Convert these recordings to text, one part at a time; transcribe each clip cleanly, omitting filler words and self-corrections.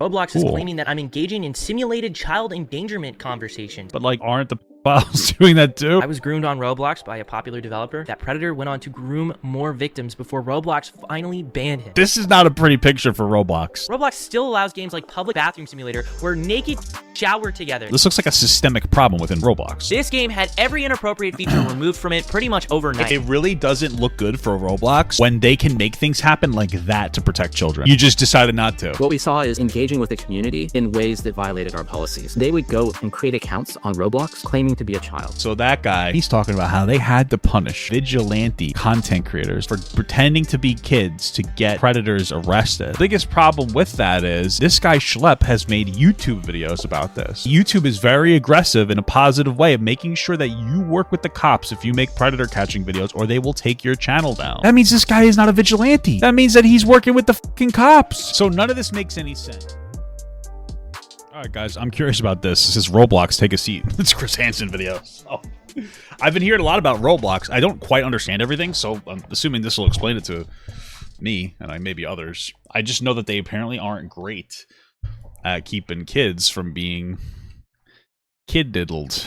Roblox is claiming that I'm engaging in simulated child endangerment conversations. But like, aren't the pedophiles doing that too? I was groomed on Roblox by a popular developer. That predator went on to groom more victims before Roblox finally banned him. This is not a pretty picture for Roblox. Roblox still allows games like Public Bathroom Simulator where naked shower together. This looks like a systemic problem within Roblox. This game had every inappropriate feature removed from it pretty much overnight. It really doesn't look good for Roblox when they can make things happen like that to protect children. You just decided not to. What we saw is engaging with the community in ways that violated our policies. They would go and create accounts on Roblox claiming to be a child. So that guy, he's talking about how they had to punish vigilante content creators for pretending to be kids to get predators arrested. The biggest problem with that is this guy Schlepp has made YouTube videos about this. YouTube is very aggressive in a positive way of making sure that you work with the cops if you make predator catching videos or they will take your channel down. That means this guy is not a vigilante. That means that he's working with the fucking cops. So none of this makes any sense. All right, guys, I'm curious about this. This is Roblox, take a seat. It's Chris Hansen video. Oh. I've been hearing a lot about Roblox. I don't quite understand everything, so I'm assuming this will explain it to me and maybe others. I just know that they apparently aren't great at keeping kids from being kid-diddled.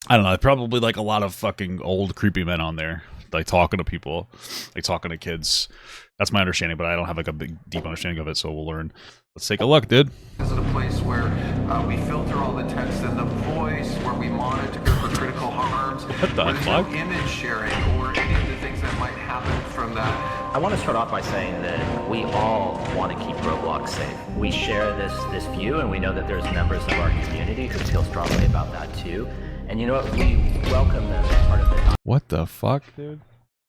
I don't know, probably like a lot of fucking old creepy men on there, like talking to people, like talking to kids. That's my understanding, but I don't have like a big, deep understanding of it, so we'll learn. Let's take a look, dude. This is a place where we filter all the text and the voice, where we monitor for critical harms. What the fuck? No image sharing or any of the things that might happen from that. I want to start off by saying that we all want to keep Roblox safe. We share this view, and we know that there's members of our community who feel strongly about that too. And you know what? We welcome them as part of the... What the fuck, dude?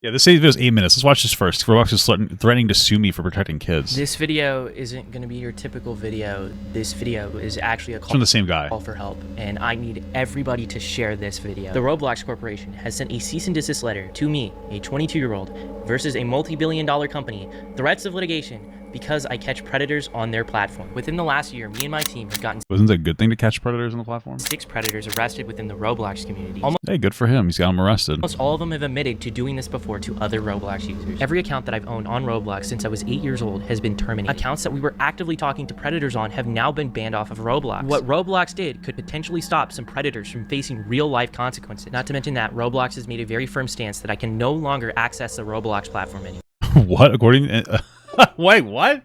Yeah, this video is 8 minutes. Let's watch this first. Roblox is threatening to sue me for protecting kids. This video isn't going to be your typical video. This video is actually a call from the same guy. For help, and I need everybody to share this video. The Roblox Corporation has sent a cease and desist letter to me, a 22-year-old, versus a multi-billion-dollar company, threats of litigation, because I catch predators on their platform. Within the last year, me and my team have gotten... Wasn't it a good thing to catch predators on the platform? 6 predators arrested within the Roblox community. Hey, good for him. He's got them arrested. Almost all of them have admitted to doing this before to other Roblox users. Every account that I've owned on Roblox since I was 8 years old has been terminated. Accounts that we were actively talking to predators on have now been banned off of Roblox. What Roblox did could potentially stop some predators from facing real-life consequences. Not to mention that Roblox has made a very firm stance that I can no longer access the Roblox platform anymore. What? According to... Wait, what?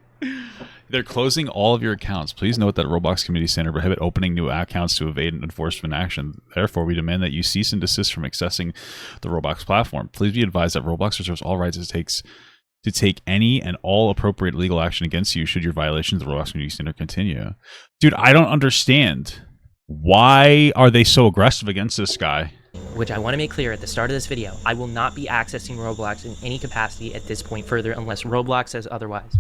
They're closing all of your accounts. Please note that Roblox Community Center prohibit opening new accounts to evade enforcement action. Therefore, we demand that you cease and desist from accessing the Roblox platform. Please be advised that Roblox reserves all rights to take any and all appropriate legal action against you should your violations of the Roblox Community Center continue. Dude, I don't understand. Why are they so aggressive against this guy? Which I want to make clear at the start of this video, I will not be accessing Roblox in any capacity at this point further unless Roblox says otherwise.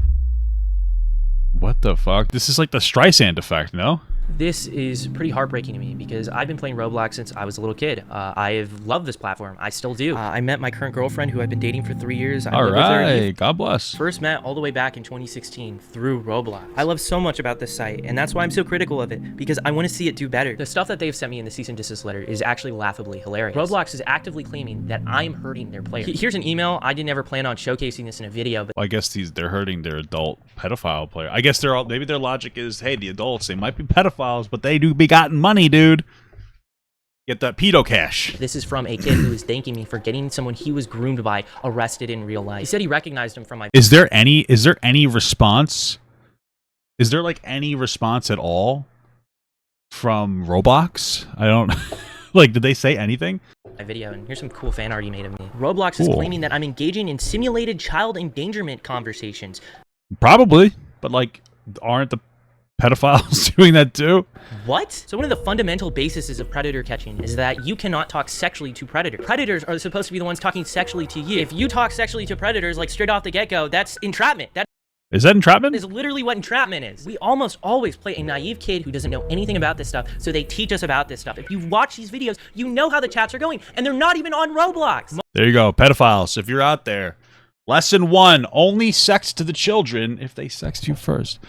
What the fuck? This is like the Streisand effect, no? This is pretty heartbreaking to me because I've been playing Roblox since I was a little kid. I have loved this platform. I still do. I met my current girlfriend who I've been dating for 3 years. All right, God bless. First met all the way back in 2016 through Roblox. I love so much about this site, and that's why I'm so critical of it, because I want to see it do better. The stuff that they've sent me in the cease and desist letter is actually laughably hilarious. Roblox is actively claiming that I'm hurting their players. Here's an email. I didn't ever plan on showcasing this in a video, but well, I guess they're hurting their adult pedophile player. I guess maybe their logic is, hey, the adults, they might be pedophiles, but they do be gotten money, dude. Get that pedo cash. This is from a kid who is thanking me for getting someone he was groomed by arrested in real life. He said he recognized him from my... Is there any response? Is there like any response at all from Roblox? I don't... Like, did they say anything? My video, and here's some cool fan art he made of me. Roblox is claiming that I'm engaging in simulated child endangerment conversations. Probably, but like, aren't the pedophiles doing that too? What? So one of the fundamental bases of predator catching is that you cannot talk sexually to predators. Predators are supposed to be the ones talking sexually to you. If you talk sexually to predators, like straight off the get-go, that's entrapment. Is that entrapment? Is literally what entrapment is. We almost always play a naive kid who doesn't know anything about this stuff, so they teach us about this stuff. If you watch these videos, you know how the chats are going, and they're not even on Roblox. There you go, pedophiles, if you're out there. Lesson 1, only sex to the children if they sext you first.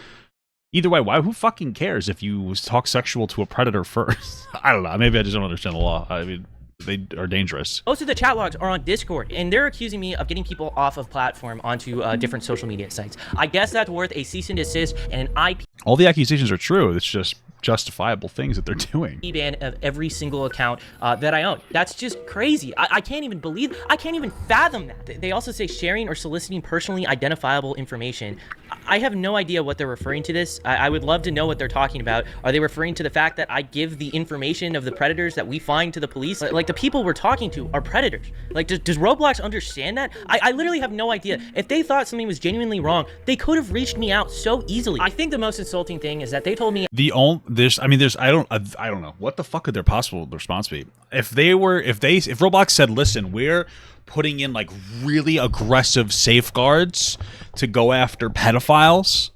Either way, who fucking cares if you talk sexual to a predator first? I don't know, maybe I just don't understand the law. I mean, they are dangerous. Most of the chat logs are on Discord, and they're accusing me of getting people off of platform onto different social media sites. I guess that's worth a cease and desist and an IP All the accusations are true. It's just justifiable things that they're doing. ban of every single account that I own. That's just crazy. I can't even believe, I can't even fathom that. They also say sharing or soliciting personally identifiable information. I have no idea what they're referring to this. I would love to know what they're talking about. Are they referring to the fact that I give the information of the predators that we find to the police? Like the people we're talking to are predators. Like, does Roblox understand that? I literally have no idea. If they thought something was genuinely wrong, they could have reached me out so easily. I think the most insulting thing is that they told me I don't know what the fuck could their possible response be if Roblox said, listen, we're putting in like really aggressive safeguards to go after pedophiles.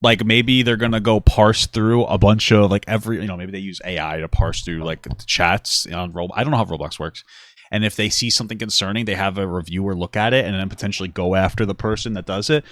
Like maybe they're gonna go parse through a bunch of like maybe they use AI to parse through like the chats on Roblox. I don't know how Roblox works. And if they see something concerning, they have a reviewer look at it and then potentially go after the person that does it.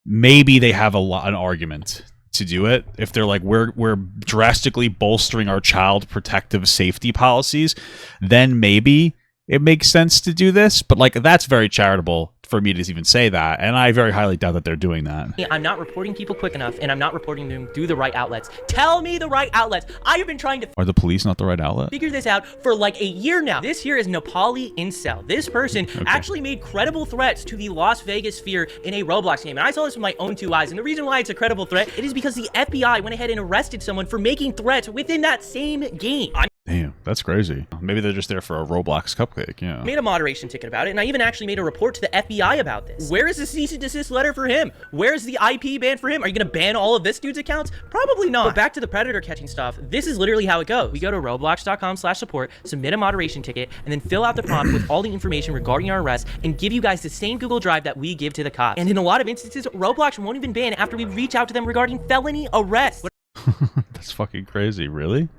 Maybe they have an argument to do it. If they're like, we're drastically bolstering our child protective safety policies, then maybe it makes sense to do this. But like, that's very charitable for me to even say that, and I very highly doubt that they're doing that. I'm not reporting people quick enough, and I'm not reporting them through the right outlets. Tell me the right outlets. I have been trying to Are the police not the right outlet? figure this out for like a year now. This here is Nepali Incel. This person actually made credible threats to the Las Vegas sphere in a Roblox game, and I saw this with my own two eyes. And the reason why it's a credible threat, it is because the FBI went ahead and arrested someone for making threats within that same game. Damn, that's crazy. Maybe they're just there for a Roblox cupcake, yeah. I made a moderation ticket about it, and I even actually made a report to the FBI about this. Where is the cease and desist letter for him? Where's the IP ban for him? Are you gonna ban all of this dude's accounts? Probably not. But back to the predator catching stuff, this is literally how it goes. We go to roblox.com/support, submit a moderation ticket, and then fill out the prompt with all the information regarding our arrest and give you guys the same Google Drive that we give to the cops. And in a lot of instances, Roblox won't even ban after we reach out to them regarding felony arrest. That's fucking crazy, really?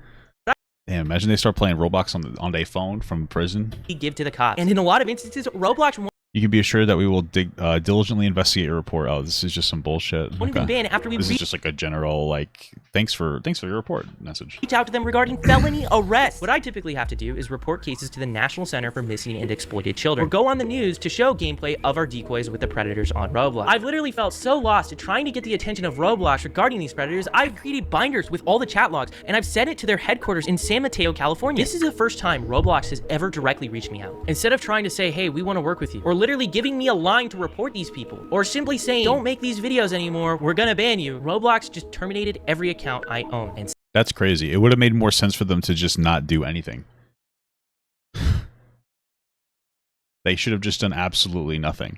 Damn, imagine they start playing Roblox on their phone from prison. We give to the cops. And in a lot of instances, Roblox won't You can be assured that we will diligently investigate your report. Oh, this is just some bullshit. even ban after we This is just like a general, like, thanks for your report message. reach out to them regarding felony arrest. What I typically have to do is report cases to the National Center for Missing and Exploited Children, or go on the news to show gameplay of our decoys with the predators on Roblox. I've literally felt so lost at trying to get the attention of Roblox regarding these predators. I've created binders with all the chat logs, and I've sent it to their headquarters in San Mateo, California. This is the first time Roblox has ever directly reached me out. Instead of trying to say, hey, we want to work with you, or literally giving me a line to report these people, or simply saying, don't make these videos anymore, we're gonna ban you, Roblox just terminated every account I own. And That's crazy. It would have made more sense for them to just not do anything. They should have just done absolutely nothing.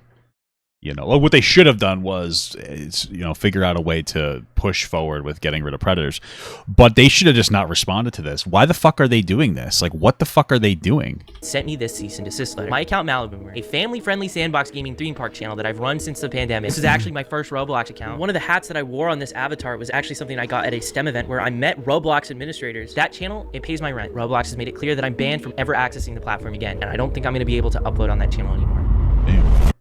You know, what they should have done was, figure out a way to push forward with getting rid of predators. But they should have just not responded to this. Why the fuck are they doing this? Like, what the fuck are they doing? sent me this cease and desist letter. My account Maliboomer, a family-friendly sandbox gaming theme park channel that I've run since the pandemic. This is actually my first Roblox account. One of the hats that I wore on this avatar was actually something I got at a STEM event where I met Roblox administrators. That channel, it pays my rent. Roblox has made it clear that I'm banned from ever accessing the platform again, and I don't think I'm going to be able to upload on that channel anymore. Damn.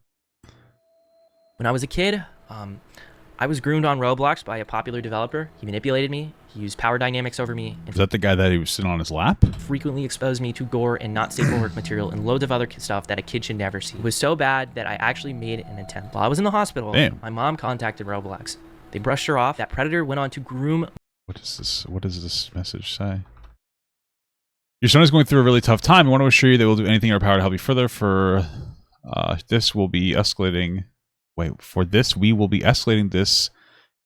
When I was a kid, I was groomed on Roblox by a popular developer. He manipulated me, he used power dynamics over me, and Is that the guy that he was sitting on his lap? frequently exposed me to gore and not safe for work material and loads of other stuff that a kid should never see. It was so bad that I actually made an attempt. While I was in the hospital, Damn. my mom contacted Roblox. They brushed her off. That predator went on to groom. What is this? What does this message say? Your son is going through a really tough time. We want to assure you that we'll do anything in our power to help you further. For this, we'll be escalating. For this, we will be escalating this.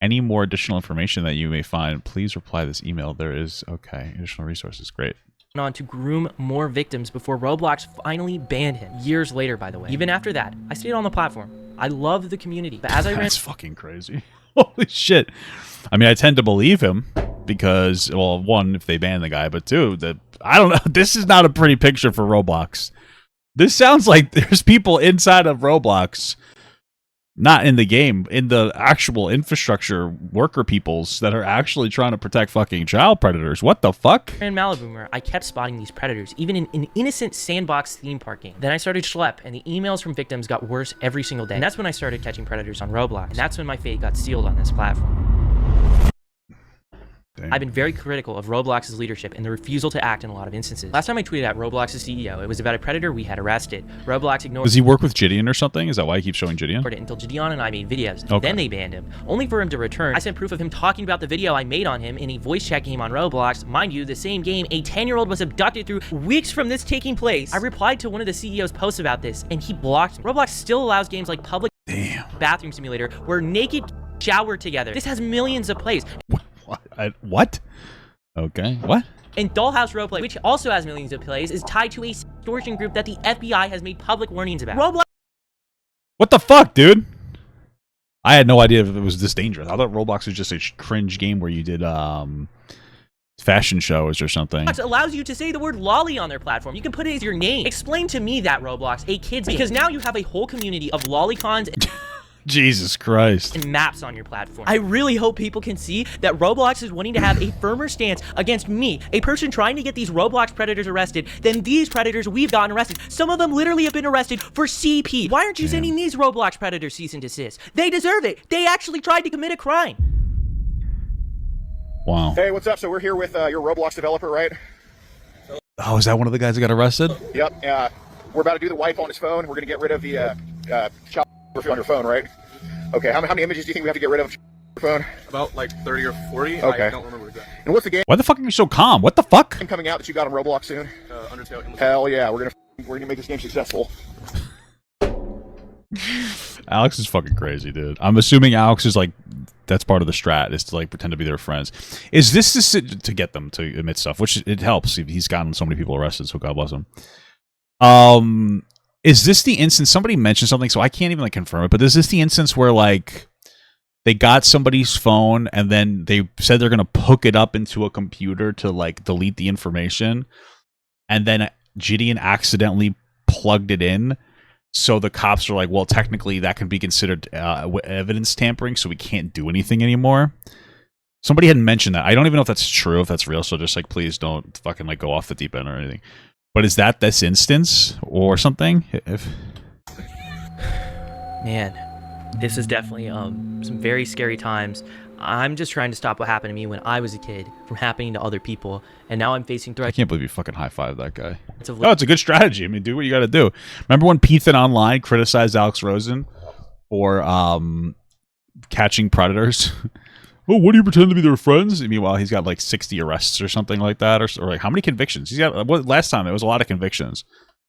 Any more additional information that you may find, please reply this email. There is, additional resources. Great. Went on to groom more victims before Roblox finally banned him. Years later, by the way. Even after that, I stayed on the platform. I love the community. But as I ran... That's fucking crazy. Holy shit. I mean, I tend to believe him because, well, one, if they ban the guy, but two, that I don't know. This is not a pretty picture for Roblox. This sounds like there's people inside of Roblox, not in the game, in the actual infrastructure worker peoples that are actually trying to protect fucking child predators. What the fuck? In Maliboomer, I kept spotting these predators, even in an innocent sandbox theme park game. Then I started Schlep, and the emails from victims got worse every single day. And that's when I started catching predators on Roblox. And that's when my fate got sealed on this platform. Damn. I've been very critical of Roblox's leadership and the refusal to act in a lot of instances. Last time I tweeted at Roblox's CEO, it was about a predator we had arrested. Roblox ignored Does he work with Gideon or something? Is that why he keeps showing Gideon? it until Gideon and I made videos. Okay. Then they banned him, only for him to return. I sent proof of him talking about the video I made on him in a voice chat game on Roblox. Mind you, the same game, a 10-year-old was abducted through weeks from this taking place. I replied to one of the CEO's posts about this, and he blocked me. Roblox still allows games like Public Bathroom Simulator, where naked shower together. This has millions of plays. What? Okay. What? And Dollhouse Roleplay, which also has millions of plays, is tied to a extortion group that the FBI has made public warnings about. Roblox. What the fuck, dude? I had no idea if it was this dangerous. I thought Roblox was just a cringe game where you did fashion shows or something. Roblox allows you to say the word lolly on their platform. You can put it as your name. Explain to me that, Roblox, a kid's because now you have a whole community of lolicons and Jesus Christ. and maps on your platform. I really hope people can see that Roblox is wanting to have a firmer stance against me, a person trying to get these Roblox predators arrested, than these predators we've gotten arrested. Some of them literally have been arrested for CP. Why aren't you sending these Roblox predators cease and desist? They deserve it. They actually tried to commit a crime. Wow. Hey, what's up? So we're here with your Roblox developer, right? Oh, is that one of the guys that got arrested? Yep. We're about to do the wipe on his phone. We're going to get rid of the child pornography on your phone, right? Okay. How many images do you think we have to get rid of on your phone? About like 30 or 40. Okay. I don't remember exactly. And what's the game Why the fuck are you so calm? What the fuck? coming out that you got on Roblox soon? Undertale. Hell yeah, we're gonna make this game successful. Alex is fucking crazy, dude. I'm assuming Alex is like, that's part of the strat, is to like pretend to be their friends. Is this to get them to admit stuff, which it helps. He's gotten so many people arrested, so God bless him. Is this the instance, somebody mentioned something, so I can't even like confirm it, but is this the instance where like they got somebody's phone and then they said they're going to hook it up into a computer to like delete the information, and then Gideon accidentally plugged it in, so the cops are like, well, technically that can be considered evidence tampering, so we can't do anything anymore? Somebody had mentioned that. I don't even know if that's true, if that's real, so just like please don't fucking like go off the deep end or anything. But is that this instance or something? Man, this is definitely some very scary times. I'm just trying to stop what happened to me when I was a kid from happening to other people, and now I'm facing I threats can't believe you fucking high-fived that guy. of Oh, it's a good strategy. I mean, do what you got to do. Remember when Pethan Online criticized Alex Rosen for catching predators? Oh, what do you pretend to be their friends? Meanwhile, he's got like 60 arrests or something like that, or like how many convictions? He's got last time it was a lot of convictions.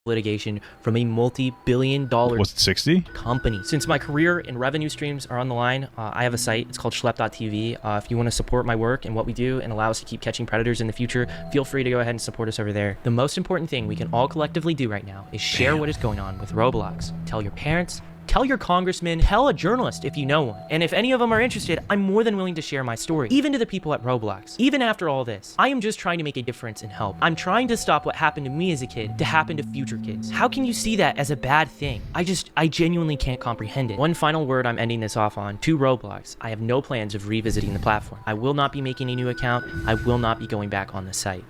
litigation from a multi-billion-dollar Was it 60? company. Since my career and revenue streams are on the line, I have a site. It's called Schlep.tv. If you want to support my work and what we do and allow us to keep catching predators in the future, feel free to go ahead and support us over there. The most important thing we can all collectively do right now is share what is going on with Roblox. Tell your parents, tell your congressman, tell a journalist if you know one. And if any of them are interested, I'm more than willing to share my story, even to the people at Roblox. Even after all this, I am just trying to make a difference and help. I'm trying to stop what happened to me as a kid to happen to future kids. How can you see that as a bad thing? I genuinely can't comprehend it. One final word I'm ending this off on, to Roblox. I have no plans of revisiting the platform. I will not be making a new account. I will not be going back on the site.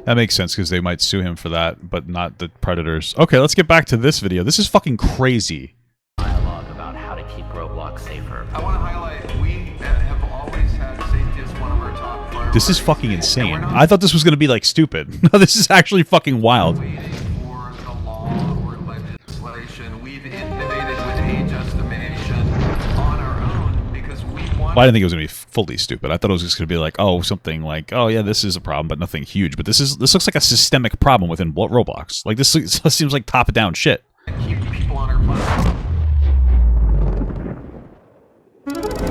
That makes sense because they might sue him for that, but not the predators. Okay, let's get back to this video. This is fucking crazy. Dialogue about how to keep Roblox safer. I want to highlight, we have always had safety as one of our top priorities. This is fucking And insane. we're not I thought this was going to be like stupid. No, this is actually fucking wild. waiting for the law or legislation. We've innovated with age estimation on our own because we want... Well, I didn't think it was going to be fully stupid. I thought it was just going to be like, oh, something like, oh yeah, this is a problem, but nothing huge. But this looks like a systemic problem within Roblox. Like this seems like top-down shit. keep people on our platform.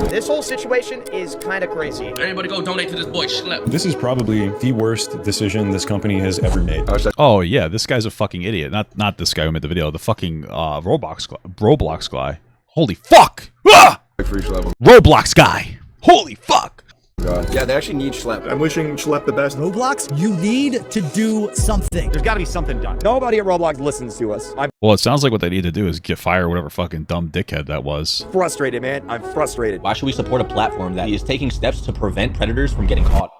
This whole situation is kind of crazy. Everybody go donate to this boy Schlep. This is probably the worst decision this company has ever made. Oh yeah, this guy's a fucking idiot. Not this guy who made the video. The fucking Roblox guy. Holy fuck! Ah! Roblox guy. Holy fuck! Yeah, they actually need Schlep. I'm wishing Schlep the best. Roblox, you need to do something. There's got to be something done. Nobody at Roblox listens to us. I'm Well, it sounds like what they need to do is fire whatever fucking dumb dickhead that was. frustrated, man. I'm frustrated. Why should we support a platform that is taking steps to prevent predators from getting caught?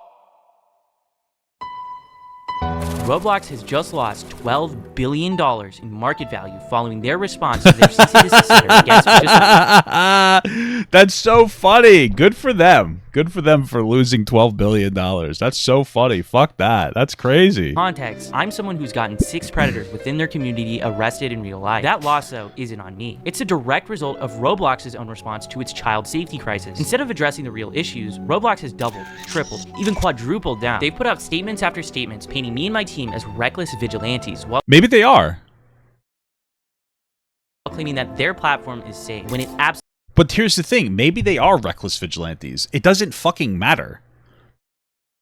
Roblox has just lost $12 billion in market value following their response to their cease and desist letter against Vigilante. That's so funny. Good for them. Good for them for losing $12 billion. That's so funny. Fuck that. That's crazy. Context, I'm someone who's gotten 6 predators within their community arrested in real life. That loss, though, isn't on me. It's a direct result of Roblox's own response to its child safety crisis. Instead of addressing the real issues, Roblox has doubled, tripled, even quadrupled down. They've put out statements after statements painting me and my team as reckless vigilantes while Maybe they are. claiming that their platform is safe, when it absolutely But here's the thing. Maybe they are reckless vigilantes. It doesn't fucking matter.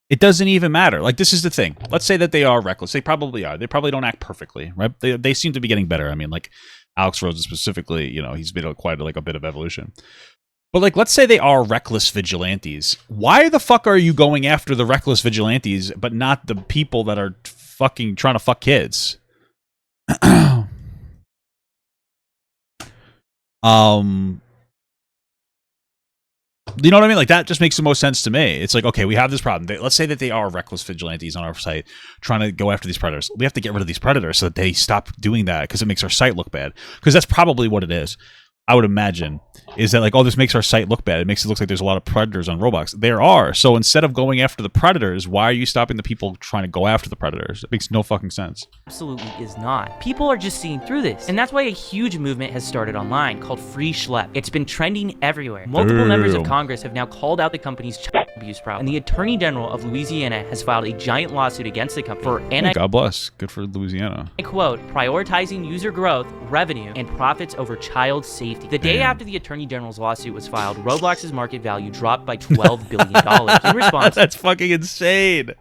It doesn't even matter. Like, this is the thing. Let's say that they are reckless. They probably are. They probably don't act perfectly, right? They seem to be getting better. I mean, like, Alex Rhodes specifically, you know, he's been quite like a bit of evolution. But, like, let's say they are reckless vigilantes. Why the fuck are you going after the reckless vigilantes, but not the people that are fucking trying to fuck kids? You know what I mean? Like, that just makes the most sense to me. It's like, okay, we have this problem. Let's say that they are reckless vigilantes on our site trying to go after these predators. We have to get rid of these predators so that they stop doing that because it makes our site look bad. Because that's probably what it is. I would imagine, is that like, oh, this makes our site look bad. It makes it look like there's a lot of predators on Roblox. There are. So instead of going after the predators, why are you stopping the people trying to go after the predators? It makes no fucking sense. absolutely is not. People are just seeing through this. And that's why a huge movement has started online called Free Schlep. It's been trending everywhere. Multiple members of Congress have now called out the company's child abuse problem. And the Attorney General of Louisiana has filed a giant lawsuit against the company for, and God bless. Good for Louisiana. I quote, prioritizing user growth, revenue, and profits over child safety. The day after the Attorney General's lawsuit was filed, Roblox's market value dropped by $12 billion. In response, That's fucking insane.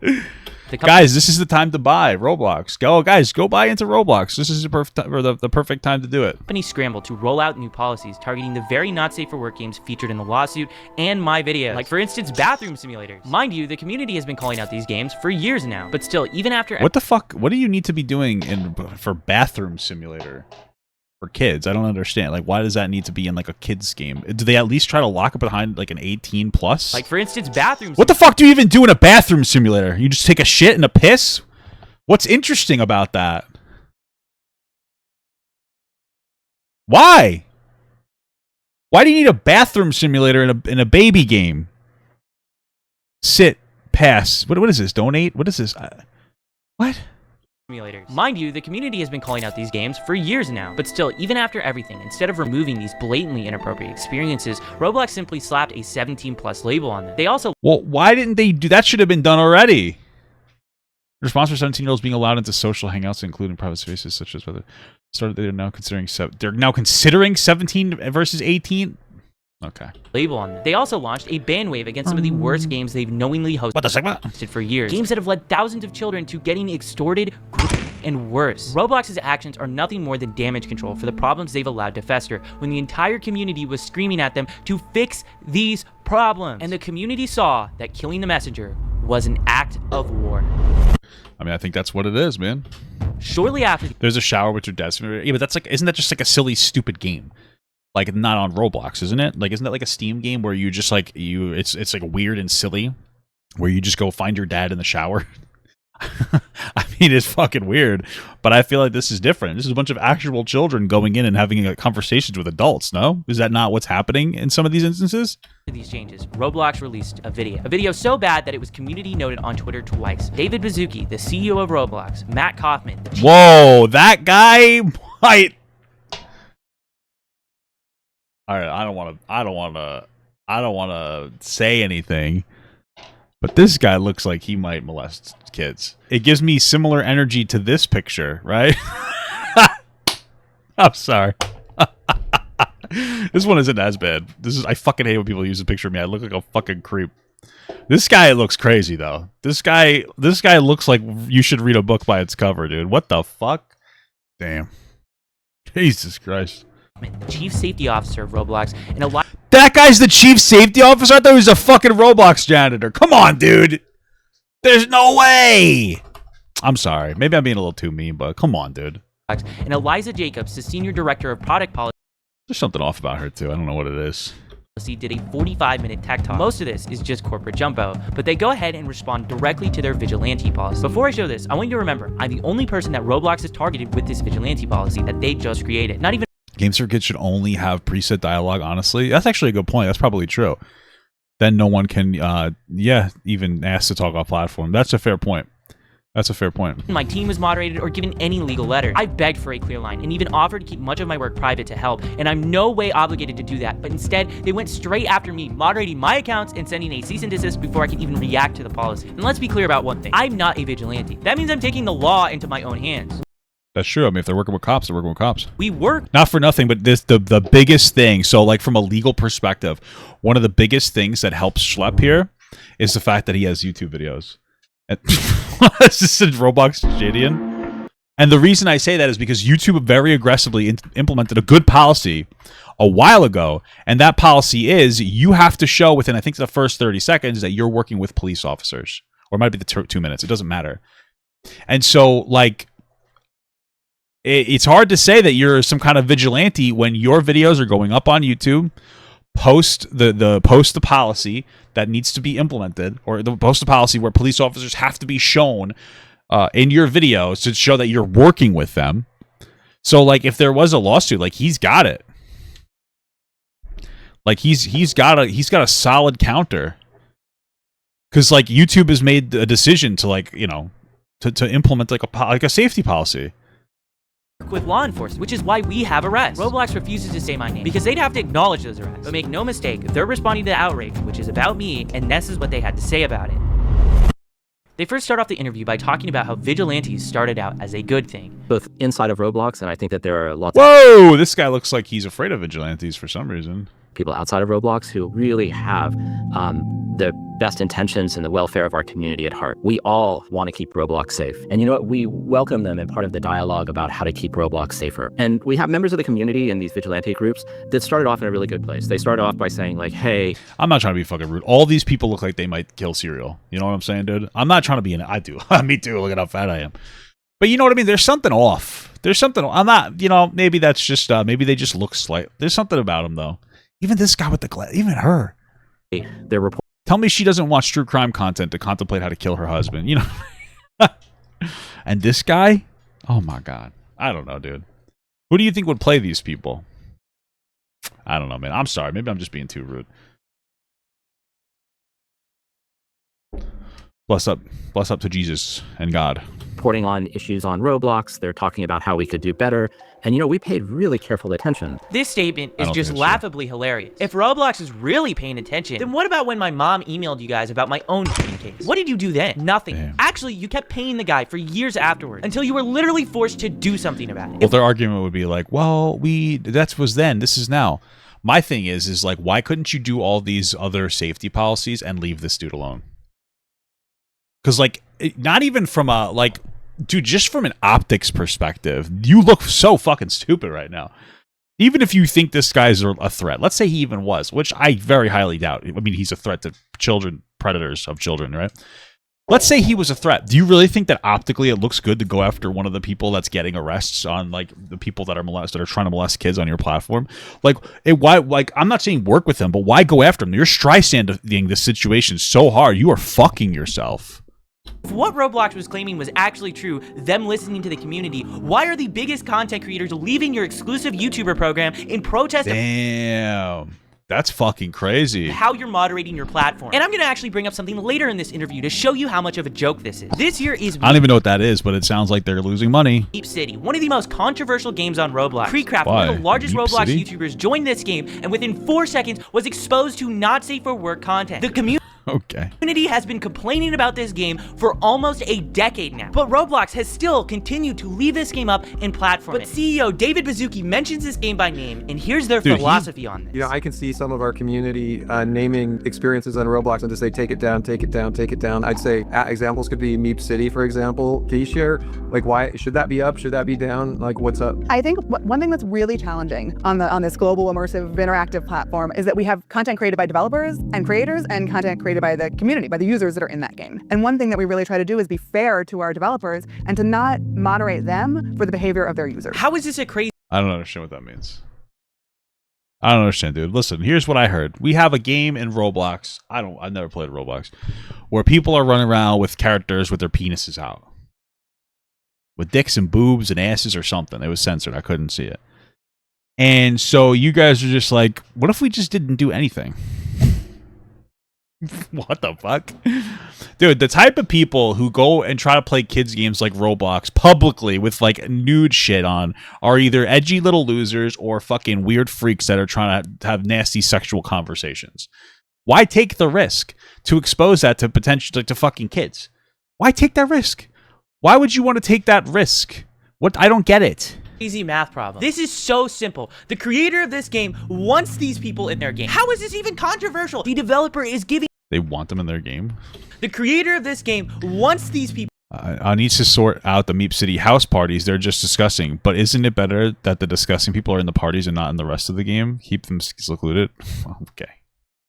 the Guys, this is the time to buy Roblox. Go buy into Roblox. This is the perfect time to do it. company scrambled to roll out new policies targeting the very not safe for work games featured in the lawsuit and my videos. Like, for instance, bathroom simulators. Mind you, the community has been calling out these games for years now. But still, even after What the fuck? What do you need to be doing for bathroom simulator for kids? I don't understand. Like, why does that need to be in like a kids game? Do they at least try to lock it behind like an 18 plus? like, for instance, bathroom What the fuck do you even do in a bathroom simulator? You just take a shit and a piss? What's interesting about that? Why? Why do you need a bathroom simulator in a baby game? Sit, pass. What is this? Donate? What is this? What? simulators. Mind you, the community has been calling out these games for years now. But still, even after everything, instead of removing these blatantly inappropriate experiences, Roblox simply slapped a 17 plus label on them. They also Well, why didn't they do that? Should have been done already. Response for 17-year-olds being allowed into social hangouts, including private spaces such as whether started. They're now considering 17 versus 18. Okay. label on them. They also launched a ban wave against some of the worst games they've knowingly hosted for years. Games that have led thousands of children to getting extorted, and worse. Roblox's actions are nothing more than damage control for the problems they've allowed to fester when the entire community was screaming at them to fix these problems. And the community saw that killing the messenger was an act of war. I mean, I think that's what it is, man. Shortly after, There's a shower with your desk. Yeah, but that's like, isn't that just like a silly, stupid game? Like, not on Roblox, isn't it? Like, isn't that like a Steam game where you just like it's like weird and silly, where you just go find your dad in the shower? I mean, it's fucking weird, but I feel like this is different. This is a bunch of actual children going in and having conversations with adults. No, is that not what's happening in some of these instances? these changes, Roblox released a video so bad that it was community noted on Twitter twice. David Baszucki, the CEO of Roblox, Matt Kaufman, the Whoa, that guy might. All right, I don't want to say anything, but this guy looks like he might molest kids. It gives me similar energy to this picture, right? I'm sorry. This one isn't as bad. I fucking hate when people use a picture of me. I look like a fucking creep. This guy looks crazy though. This guy looks like you should read a book by its cover, dude. What the fuck? Damn. Jesus Christ. the chief safety officer of Roblox, and a lot. That guy's the chief safety officer? I thought he was a fucking Roblox janitor. Come on, dude. There's no way. I'm sorry. Maybe I'm being a little too mean, but come on, dude. And Eliza Jacobs, the senior director of product policy, There's something off about her, too. I don't know what it is. did a 45-minute tech talk. Most of this is just corporate jumbo, but they go ahead and respond directly to their vigilante policy. Before I show this, I want you to remember, I'm the only person that Roblox has targeted with this vigilante policy that they just created. Not even Game circuit should only have preset dialogue, honestly. That's actually a good point. That's probably true. Then no one can, even ask to talk off platform. That's a fair point. That's a fair point. My team was moderated or given any legal letter. I've begged for a clear line and even offered to keep much of my work private to help, and I'm no way obligated to do that, but instead, they went straight after me, moderating my accounts and sending a cease and desist before I could even react to the policy. And let's be clear about one thing. I'm not a vigilante. That means I'm taking the law into my own hands. That's true. I mean, if they're working with cops, they're working with cops. We work. Not for nothing, but the biggest thing, so like from a legal perspective, one of the biggest things that helps Schlep here is the fact that he has YouTube videos. This is Roblox Jadian. And the reason I say that is because YouTube very aggressively implemented a good policy a while ago, and that policy is you have to show within, I think, the first 30 seconds that you're working with police officers. Or it might be the 2 minutes. It doesn't matter. And so, like, it's hard to say that you're some kind of vigilante when your videos are going up on YouTube, post the policy that needs to be implemented, or post the policy where police officers have to be shown in your videos to show that you're working with them. So, like, if there was a lawsuit, like, he's got it. Like, he's got a solid counter. Because, like, YouTube has made a decision to, like, you know, to implement like a safety policy With law enforcement, which is why we have arrests. Roblox refuses to say my name because they'd have to acknowledge those arrests. But make no mistake, they're responding to the outrage, which is about me, and this is what they had to say about it. They first start off the interview by talking about how vigilantes started out as a good thing. Both inside of Roblox, and I think that there are lots Whoa! This guy looks like he's afraid of vigilantes for some reason. People outside of Roblox who really have the best intentions and the welfare of our community at heart. We all want to keep Roblox safe. And you know what? We welcome them in part of the dialogue about how to keep Roblox safer. And we have members of the community in these vigilante groups that started off in a really good place. They started off by saying, like, hey... I'm not trying to be fucking rude. All these people look like they might kill cereal. You know what I'm saying, dude? I'm not trying to be an... I do. Me too. Look at how fat I am. But you know what I mean? There's something off. There's something... I'm not... You know, maybe that's just... maybe they just look slight. There's something about them, though. Even this guy with the glass... Even her. They're reporting... Tell me she doesn't watch true crime content to contemplate how to kill her husband. You know? And this guy? Oh, my God. I don't know, dude. Who do you think would play these people? I don't know, man. I'm sorry. Maybe I'm just being too rude. Bless up to Jesus and God. Reporting on issues on Roblox. They're talking about how we could do better. And, you know, we paid really careful attention. This statement is just laughably hilarious. If Roblox is really paying attention, then what about when my mom emailed you guys about my own case? What did you do then? Nothing. Damn. Actually, you kept paying the guy for years afterwards until you were literally forced to do something about it. Well, their argument would be like, well, that was then, this is now. My thing is like, why couldn't you do all these other safety policies and leave this dude alone? Because, like, not even from a, like, dude, just from an optics perspective, you look so fucking stupid right now. Even if you think this guy's a threat, let's say he even was, which I very highly doubt. I mean, he's a threat to children, predators of children, right? Let's say he was a threat. Do you really think that optically it looks good to go after one of the people that's getting arrests on, like, the people that are trying to molest kids on your platform? Like, why? Like, I'm not saying work with them, but why go after them? You're Streisanding this situation so hard. You are fucking yourself. If what Roblox was claiming was actually true, them listening to the community, why are the biggest content creators leaving your exclusive YouTuber program in protest? Damn. That's fucking crazy. How you're moderating your platform. And I'm going to actually bring up something later in this interview to show you how much of a joke this is. This year is... I don't even know what that is, but it sounds like they're losing money. Deep City, one of the most controversial games on Roblox. Creecraft, one of the largest Deep Roblox City? YouTubers, joined this game and within 4 seconds was exposed to not safe for work content. The community has been complaining about this game for almost a decade now. But Roblox has still continued to leave this game up and platform it. But CEO David Baszucki mentions this game by name, and here's their philosophy on this. You know, I can see some of our community naming experiences on Roblox and just say, take it down, take it down, take it down. I'd say examples could be Meep City, for example. Can you share, like, why should that be up? Should that be down? Like, what's up? I think one thing that's really challenging on this global immersive interactive platform is that we have content created by developers and creators and content created by the community, by the users that are in that game. And one thing that we really try to do is be fair to our developers and to not moderate them for the behavior of their users. How is this a crazy... I don't understand what that means. I don't understand, dude. Listen, here's what I heard. We have a game in Roblox. I've never played Roblox, where people are running around with characters with their penises out. With dicks and boobs and asses or something. It was censored. I couldn't see it. And so you guys are just like, what if we just didn't do anything? What the fuck? Dude, the type of people who go and try to play kids games like Roblox publicly with like nude shit on are either edgy little losers or fucking weird freaks that are trying to have nasty sexual conversations. Why take the risk to expose that to potential to fucking kids? Why take that risk? Why would you want to take that risk? What? I don't get it. Easy math problem. This is so simple. The creator of this game wants these people in their game. How is this even controversial? The developer is giving... They want them in their game? The creator of this game wants these people... I need to sort out the Meep City house parties they're just discussing, but isn't it better that the discussing people are in the parties and not in the rest of the game? Keep them secluded? Okay.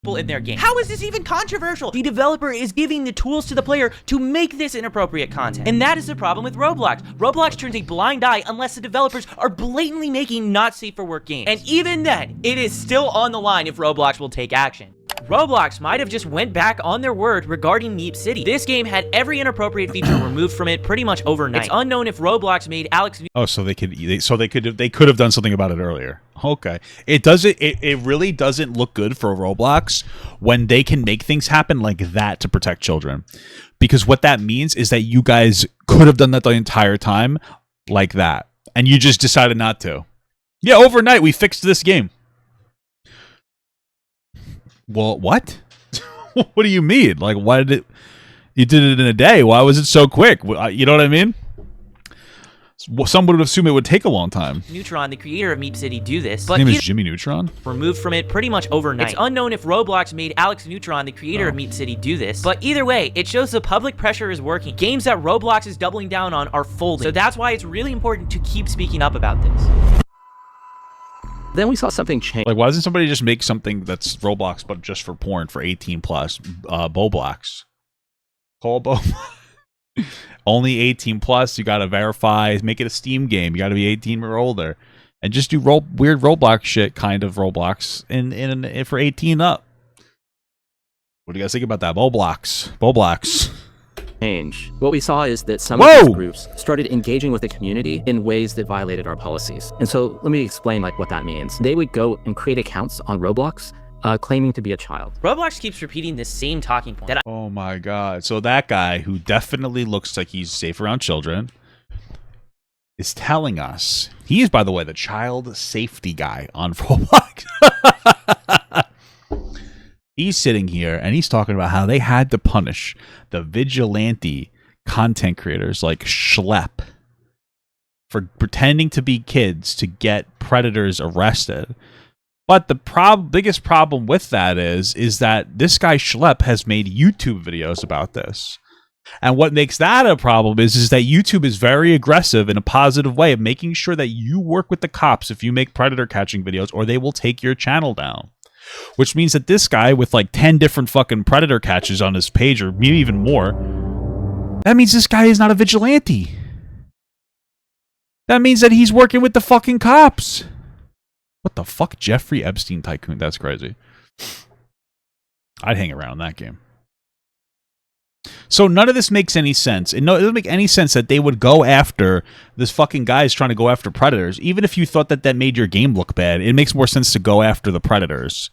In their game. How is this even controversial? The developer is giving the tools to the player to make this inappropriate content. And that is the problem with Roblox. Roblox turns a blind eye unless the developers are blatantly making not safe for work games. And even then, it is still on the line if Roblox will take action. Roblox might have just went back on their word regarding Meep City. This game had every inappropriate feature removed from it pretty much overnight. It's unknown if Roblox made Alex... Oh, so they could have done something about it earlier. Okay. It really doesn't look good for Roblox when they can make things happen like that to protect children. Because what that means is that you guys could have done that the entire time like that. And you just decided not to. Yeah, overnight we fixed this game. Well, what? What do you mean? Like, why did it... You did it in a day. Why was it so quick? You know what I mean? Some would assume it would take a long time. Neutron, the creator of Meep City, do this. His name is Jimmy Neutron? Removed from it pretty much overnight. It's unknown if Roblox made Alex Neutron, the creator of Meep City, do this. But either way, it shows the public pressure is working. Games that Roblox is doubling down on are folding. So that's why it's really important to keep speaking up about this. Then we saw something change. Like, why doesn't somebody just make something that's Roblox but just for porn for 18 plus? Boblox. Call Bo. Only 18 plus. You gotta verify. Make it a Steam game. You gotta be 18 or older, and just do weird Roblox shit, kind of Roblox, in for 18 up. What do you guys think about that? Boblox. Change. What we saw is that some of these groups started engaging with the community in ways that violated our policies. And so let me explain what that means. They would go and create accounts on Roblox claiming to be a child. Roblox keeps repeating this same talking point. Oh my god. So that guy, who definitely looks like he's safe around children, is telling us, he is, by the way, the child safety guy on Roblox. He's sitting here and he's talking about how they had to punish the vigilante content creators like Schlep for pretending to be kids to get predators arrested. But the biggest problem with that is that this guy Schlep has made YouTube videos about this. And what makes that a problem is that YouTube is very aggressive in a positive way of making sure that you work with the cops if you make predator catching videos, or they will take your channel down. Which means that this guy with like 10 different fucking predator catches on his page, or maybe even more, that means this guy is not a vigilante. That means that he's working with the fucking cops. What the fuck? Jeffrey Epstein tycoon. That's crazy. I'd hang around in that game. So none of this makes any sense. It doesn't make any sense that they would go after this fucking guy is trying to go after predators. Even if you thought that made your game look bad, it makes more sense to go after the predators.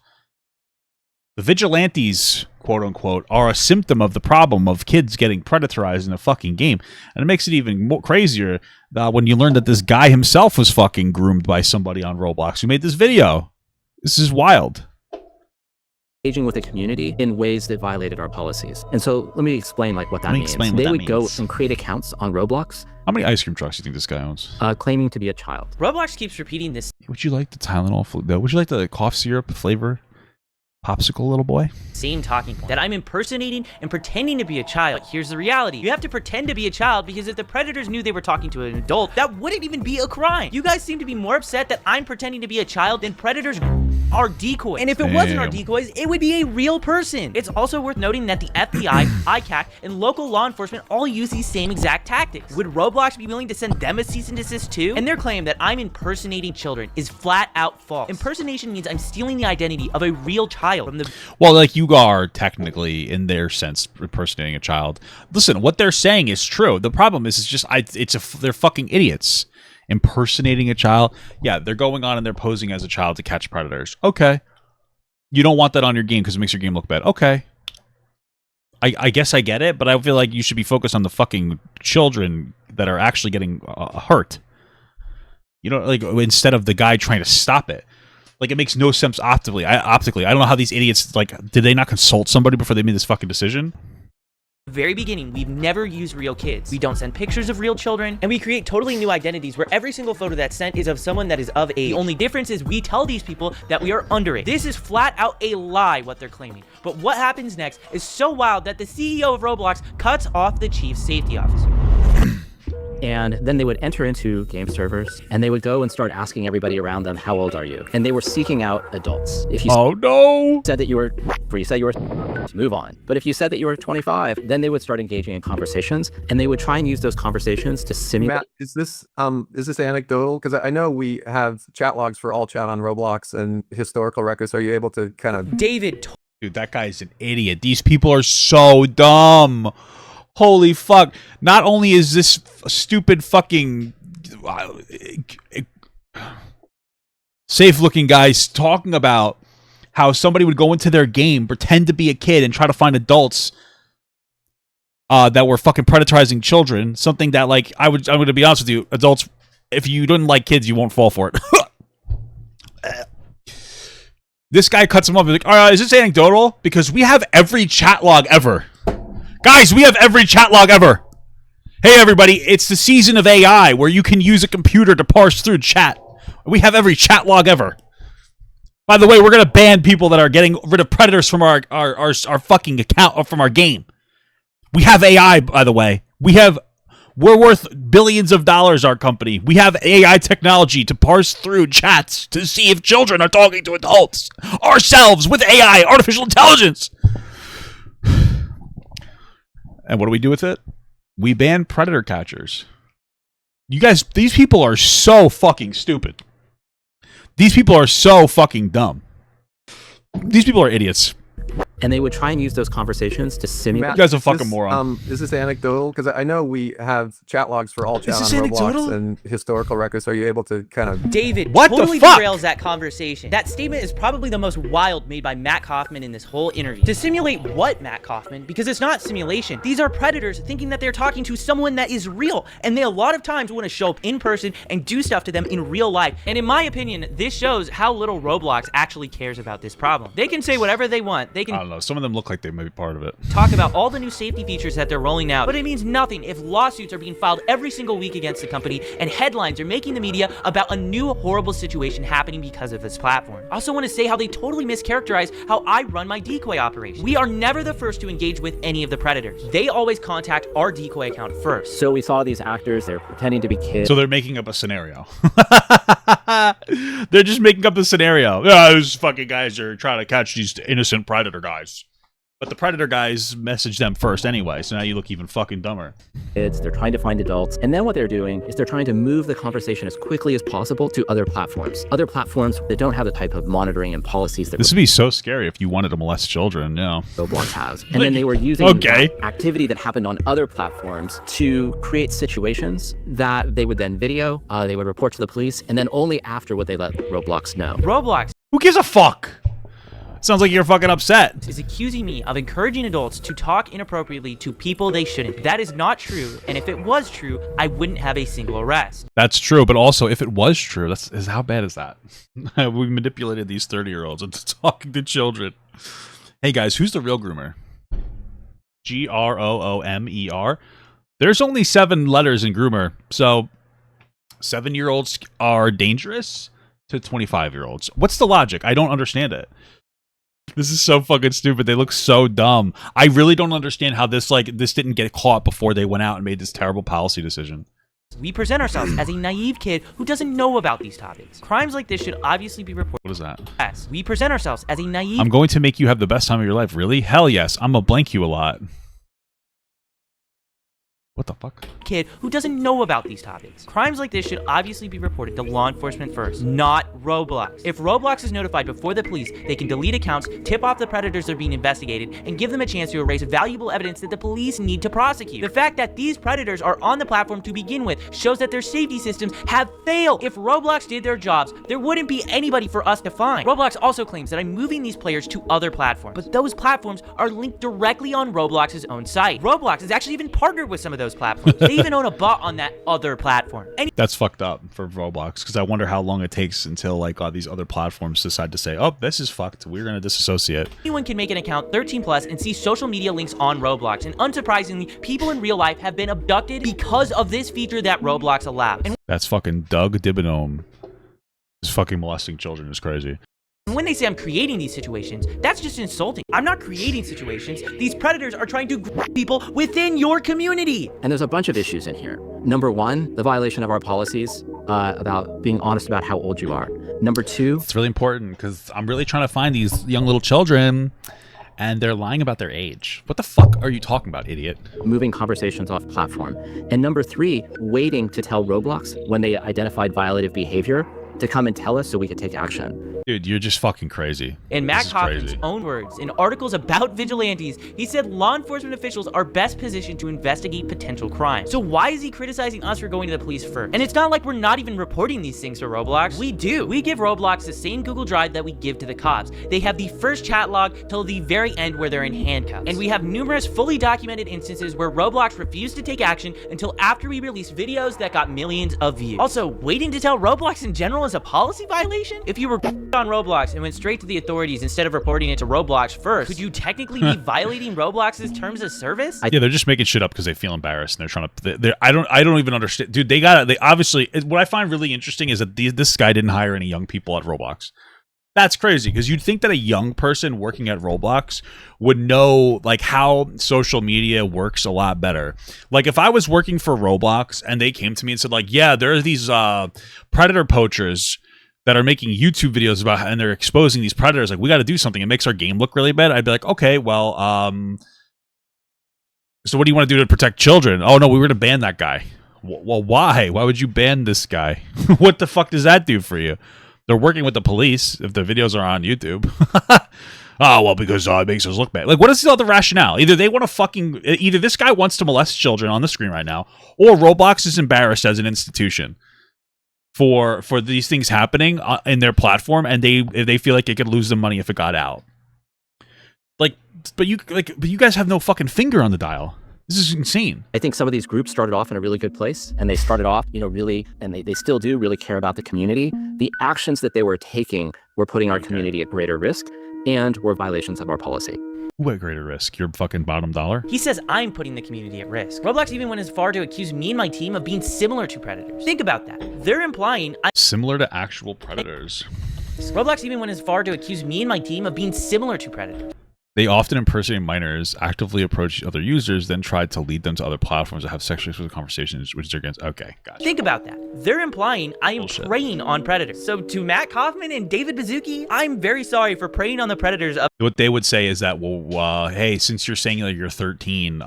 The vigilantes, quote unquote, are a symptom of the problem of kids getting predatorized in a fucking game. And it makes it even more crazier when you learn that this guy himself was fucking groomed by somebody on Roblox who made this video. This is wild. Engaging with the community in ways that violated our policies. And so let me explain what that means. They would go and create accounts on Roblox. How many ice cream trucks do you think this guy owns? Claiming to be a child. Roblox keeps repeating this. Would you like the Tylenol? Would you like the cough syrup flavor? Popsicle, little boy? Same talking point. That I'm impersonating and pretending to be a child. Here's the reality. You have to pretend to be a child because if the predators knew they were talking to an adult, that wouldn't even be a crime. You guys seem to be more upset that I'm pretending to be a child than predators are decoys. And if it wasn't our decoys, it would be a real person. It's also worth noting that the FBI, ICAC, and local law enforcement all use these same exact tactics. Would Roblox be willing to send them a cease and desist too? And their claim that I'm impersonating children is flat out false. Impersonation means I'm stealing the identity of a real child from the... Well, like, you are technically, in their sense, impersonating a child. Listen, what they're saying is true. The problem is, they're fucking idiots. impersonating a child. Yeah, they're going on and they're posing as a child to catch predators. Okay. You don't want that on your game because it makes your game look bad. Okay. I guess I get it, but I feel like you should be focused on the fucking children that are actually getting hurt. You know, like, instead of the guy trying to stop it. Like, it makes no sense optically. I don't know how these idiots, like, did they not consult somebody before they made this fucking decision? Very beginning, we've never used real kids. We don't send pictures of real children, and we create totally new identities where every single photo that's sent is of someone that is of age. The only difference is we tell these people that we are underage. This is flat out a lie, what they're claiming. But what happens next is so wild that the CEO of Roblox cuts off the chief safety officer. And then they would enter into game servers and they would go and start asking everybody around them, how old are you? And they were seeking out adults. If you said that you were, move on. But if you said that you were 25, then they would start engaging in conversations and they would try and use those conversations to simulate. Matt, is this anecdotal? Because I know we have chat logs for all chat on Roblox and historical records. Are you able to kind of... David. Dude, that guy's an idiot. These people are so dumb. Holy fuck. Not only is this stupid fucking safe-looking guys talking about how somebody would go into their game, pretend to be a kid, and try to find adults that were fucking predatorizing children. Something that, like, I'm going to be honest with you, adults, if you don't like kids, you won't fall for it. This guy cuts him up and is like, is this anecdotal? Because we have every chat log ever. Guys, we have every chat log ever. Hey, everybody, it's the season of AI where you can use a computer to parse through chat. We have every chat log ever. By the way, we're going to ban people that are getting rid of predators from our fucking account, or from our game. We have AI, by the way. We're worth billions of dollars, our company. We have AI technology to parse through chats to see if children are talking to adults. Ourselves, with AI, artificial intelligence. And what do we do with it? We ban predator catchers. You guys, these people are so fucking stupid. These people are so fucking dumb. These people are idiots. And they would try and use those conversations to simulate. You guys are fucking moron. Is this anecdotal? Because I know we have chat logs for all chat on Roblox and historical records. Are you able to kind of... David what totally the fuck? derails that conversation. That statement is probably the most wild made by Matt Kaufman in this whole interview. To simulate what, Matt Kaufman? Because it's not simulation. These are predators thinking that they're talking to someone that is real. And they a lot of times want to show up in person and do stuff to them in real life. And in my opinion, this shows how little Roblox actually cares about this problem. They can say whatever they want. They can... I don't know. Some of them look like they may be part of it. Talk about all the new safety features that they're rolling out, but it means nothing if lawsuits are being filed every single week against the company and headlines are making the media about a new horrible situation happening because of this platform. I also want to say how they totally mischaracterize how I run my decoy operation. We are never the first to engage with any of the predators. They always contact our decoy account first. So we saw these actors, they're pretending to be kids. So they're making up a scenario. They're just making up a scenario. Yeah, those fucking guys are trying to catch these innocent predator guys. But the predator guys message them first anyway, so now you look even fucking dumber. They're trying to find adults, and then what they're doing is they're trying to move the conversation as quickly as possible to other platforms. Other platforms that don't have the type of monitoring and policies that... This would be so scary if you wanted to molest children, yeah. Roblox has. And then they were using activity that happened on other platforms to create situations that they would then video, they would report to the police, and then only after would they let Roblox know. Roblox. Who gives a fuck? Sounds like you're fucking upset. Is accusing me of encouraging adults to talk inappropriately to people they shouldn't. That is not true, and if it was true, I wouldn't have a single arrest. That's true, but also if it was true, how bad is that? We manipulated these 30-year-olds into talking to children. Hey guys, who's the real groomer? Groomer. There's only 7 letters in groomer, so 7-year-olds are dangerous to 25-year-olds. What's the logic? I don't understand it. This is so fucking stupid. They look so dumb. I really don't understand how this didn't get caught before they went out and made this terrible policy decision. We present ourselves as a naive kid who doesn't know about these topics. Crimes like this should obviously be reported. What is that? Yes, we present ourselves as a naive... I'm going to make you have the best time of your life. Really? Hell yes. I'm gonna blank you a lot. What the fuck? Kid who doesn't know about these topics. Crimes like this should obviously be reported to law enforcement first, not Roblox. If Roblox is notified before the police, they can delete accounts, tip off the predators that are being investigated, and give them a chance to erase valuable evidence that the police need to prosecute. The fact that these predators are on the platform to begin with shows that their safety systems have failed. If Roblox did their jobs, there wouldn't be anybody for us to find. Roblox also claims that I'm moving these players to other platforms, but those platforms are linked directly on Roblox's own site. Roblox has actually even partnered with some of those platforms. They even own a bot on that other platform. That's fucked up for Roblox, because I wonder how long it takes until like all these other platforms decide to say, oh, this is fucked, we're gonna disassociate. Anyone can make an account 13+ and see social media links on Roblox, and unsurprisingly, people in real life have been abducted because of this feature that Roblox allows. And that's fucking Doug Dibonome. This fucking molesting children is crazy. when they say I'm creating these situations, that's just insulting. I'm not creating situations. These predators are trying to grab people within your community. And there's a bunch of issues in here. Number one, the violation of our policies about being honest about how old you are. Number two, it's really important because I'm really trying to find these young little children and they're lying about their age. What the fuck are you talking about, idiot? Moving conversations off platform. And number three, waiting to tell Roblox when they identified violative behavior to come and tell us so we could take action. Dude, you're just fucking crazy. In Matt Kaufman's own words, in articles about vigilantes, he said law enforcement officials are best positioned to investigate potential crime. So why is he criticizing us for going to the police first? And it's not like we're not even reporting these things to Roblox. We do. We give Roblox the same Google Drive that we give to the cops. They have the first chat log till the very end where they're in handcuffs. And we have numerous fully documented instances where Roblox refused to take action until after we released videos that got millions of views. Also, waiting to tell Roblox in general is a policy violation? If you were on Roblox and went straight to the authorities instead of reporting it to Roblox first, could you technically be violating Roblox's terms of service? Yeah, they're just making shit up because they feel embarrassed and they're trying to. I don't even understand, dude. They obviously. What I find really interesting is that this guy didn't hire any young people at Roblox. That's crazy because you'd think that a young person working at Roblox would know like how social media works a lot better. Like if I was working for Roblox and they came to me and said like, yeah, there are these predator poachers that are making YouTube videos about and they're exposing these predators, like we got to do something. It makes our game look really bad. I'd be like, okay, well, so what do you want to do to protect children? Oh no, we were to ban that guy. Well, why? Why would you ban this guy? What the fuck does that do for you? They're working with the police if the videos are on YouTube. Oh, well, because it makes us look bad. Like, what is the other rationale? Either they want to either this guy wants to molest children on the screen right now, or Roblox is embarrassed as an institution for these things happening in their platform, and they feel like it could lose them money if it got out. But you guys have no fucking finger on the dial. This is insane. I think some of these groups started off in a really good place, and they started off, really, and they still do really care about the community. The actions that they were taking were putting our community at greater risk and were violations of our policy. Who at greater risk? Your fucking bottom dollar? He says I'm putting the community at risk. Roblox even went as far to accuse me and my team of being similar to predators. Think about that. They're implying similar to actual predators. Roblox even went as far to accuse me and my team of being similar to predators. They often impersonate minors, actively approach other users, then try to lead them to other platforms that have sexually explicit conversations, which they're against. Okay, gotcha. Think about that. They're implying I am preying on predators. So to Matt Kaufman and David Baszucki, I'm very sorry for preying on the predators of— What they would say is that, well, hey, since you're saying that you're 13,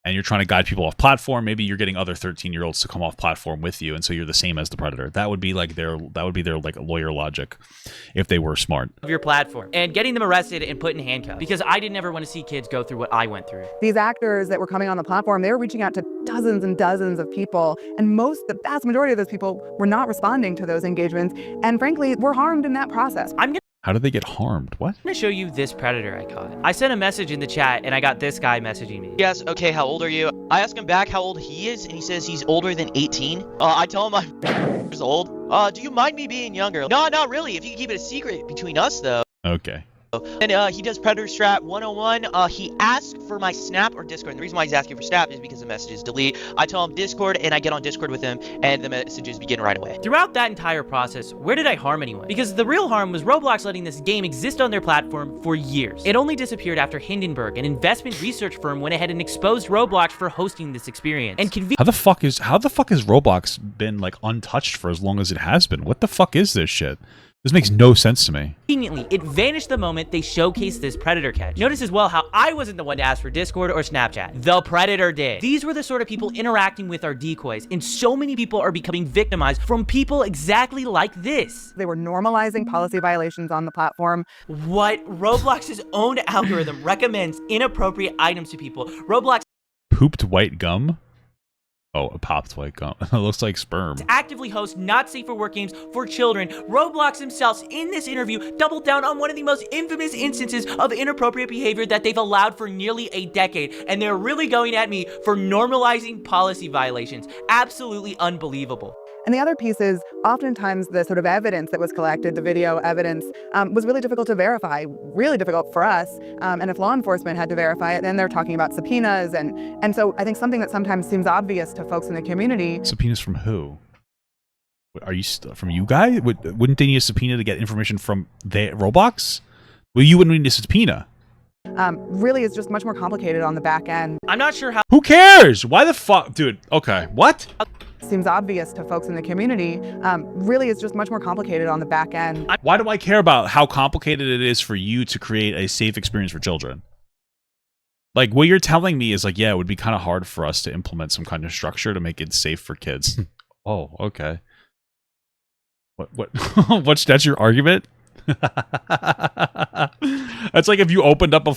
and you're trying to guide people off platform, maybe you're getting other 13-year-olds to come off platform with you, and so you're the same as the predator. That would be their like lawyer logic if they were smart. Of your platform and getting them arrested and put in handcuffs, because I didn't ever want to see kids go through what I went through. These actors that were coming on the platform, they were reaching out to dozens and dozens of people, and the vast majority of those people were not responding to those engagements, and frankly, were harmed in that process. How did they get harmed? What? I'm gonna show you this predator I caught. I sent a message in the chat and I got this guy messaging me. Yes, okay, how old are you? I ask him back how old he is and he says he's older than 18. I tell him I'm years old. Do you mind me being younger? No, not really. If you can keep it a secret between us though. Okay. And he does Predator Strat 101. He asked for my Snap or Discord. And the reason why he's asking for Snap is because the messages delete. I tell him Discord, and I get on Discord with him, and the messages begin right away. Throughout that entire process, where did I harm anyone? Because the real harm was Roblox letting this game exist on their platform for years. It only disappeared after Hindenburg, an investment research firm, went ahead and exposed Roblox for hosting this experience. And how the fuck has Roblox been like untouched for as long as it has been? What the fuck is this shit? This makes no sense to me. Conveniently, it vanished the moment they showcased this predator catch. Notice as well how I wasn't the one to ask for Discord or Snapchat. The predator did. These were the sort of people interacting with our decoys, and so many people are becoming victimized from people exactly like this. They were normalizing policy violations on the platform. What? Roblox's own algorithm recommends inappropriate items to people. Roblox Pooped white gum? Oh, a popped white gum. It looks like sperm. actively hosts not safe for work games for children. Roblox themselves, in this interview, doubled down on one of the most infamous instances of inappropriate behavior that they've allowed for nearly a decade, and they're really going at me for normalizing policy violations. Absolutely unbelievable. And the other piece is oftentimes the sort of evidence that was collected, the video evidence, was really difficult to verify, really difficult for us. And if law enforcement had to verify it, then they're talking about subpoenas. And so I think something that sometimes seems obvious to folks in the community. Subpoenas from who? Are you from you guys? Wouldn't they need a subpoena to get information from Roblox? Well, you wouldn't need a subpoena. Really is just much more complicated on the back end. I'm not sure how. Who cares? Why the fuck? Dude, okay. What? Seems obvious to folks in the community. Really is just much more complicated on the back end. Why do I care about how complicated it is for you to create a safe experience for children? Like, what you're telling me is like, yeah, it would be kind of hard for us to implement some kind of structure to make it safe for kids. Oh, okay. What? That's your argument? That's like if you opened up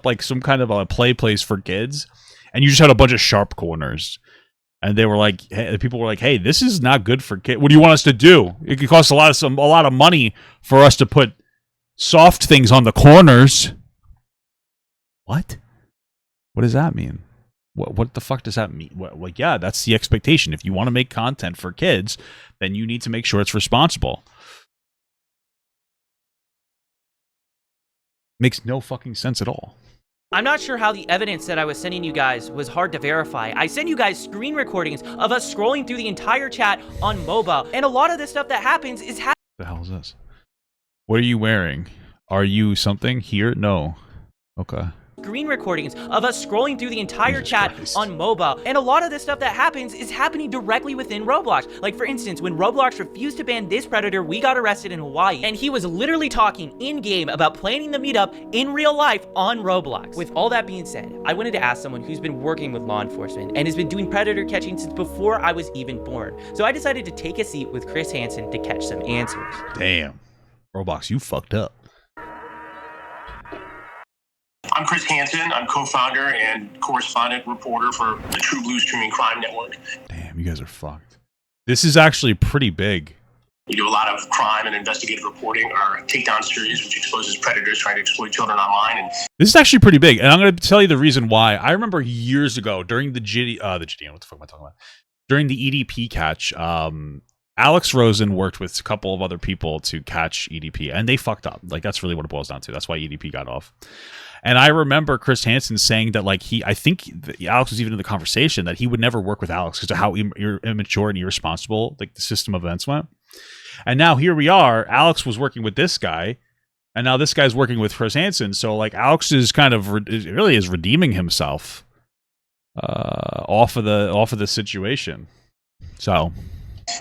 like some kind of a play place for kids and you just had a bunch of sharp corners. And they were like, hey, people were like, "Hey, this is not good for kids. What do you want us to do? It could cost a lot of money for us to put soft things on the corners." What? What does that mean? What the fuck does that mean? Like, yeah, that's the expectation. If you want to make content for kids, then you need to make sure it's responsible. Makes no fucking sense at all. I'm not sure how the evidence that I was sending you guys was hard to verify. I sent you guys screen recordings of us scrolling through the entire chat on mobile, and a lot of the stuff that happens is What the hell is this? What are you wearing? Are you something here? No. Okay. screen recordings of us scrolling through the entire chat on mobile. And a lot of the stuff that happens is happening directly within Roblox. Like, for instance, when Roblox refused to ban this predator, we got arrested in Hawaii, and he was literally talking in-game about planning the meetup in real life on Roblox. With all that being said, I wanted to ask someone who's been working with law enforcement and has been doing predator catching since before I was even born. So I decided to take a seat with Chris Hansen to catch some answers. Damn. Roblox, you fucked up. I'm Chris Hansen. I'm co-founder and correspondent reporter for the True Blue Streaming Crime Network. Damn, you guys are fucked. This is actually pretty big. We do a lot of crime and investigative reporting. Our Takedown series, which exposes predators trying to exploit children online. And this is actually pretty big, and I'm going to tell you the reason why. I remember years ago during the what the fuck am I talking about? During the EDP catch, Alex Rosen worked with a couple of other people to catch EDP, and they fucked up. Like, that's really what it boils down to. That's why EDP got off. And I remember Chris Hansen saying that, like, I think Alex was even in the conversation that he would never work with Alex because of how immature and irresponsible, like, the system of events went. And now here we are. Alex was working with this guy, and now this guy's working with Chris Hansen. So, like, Alex is kind of really is redeeming himself off of the situation. So.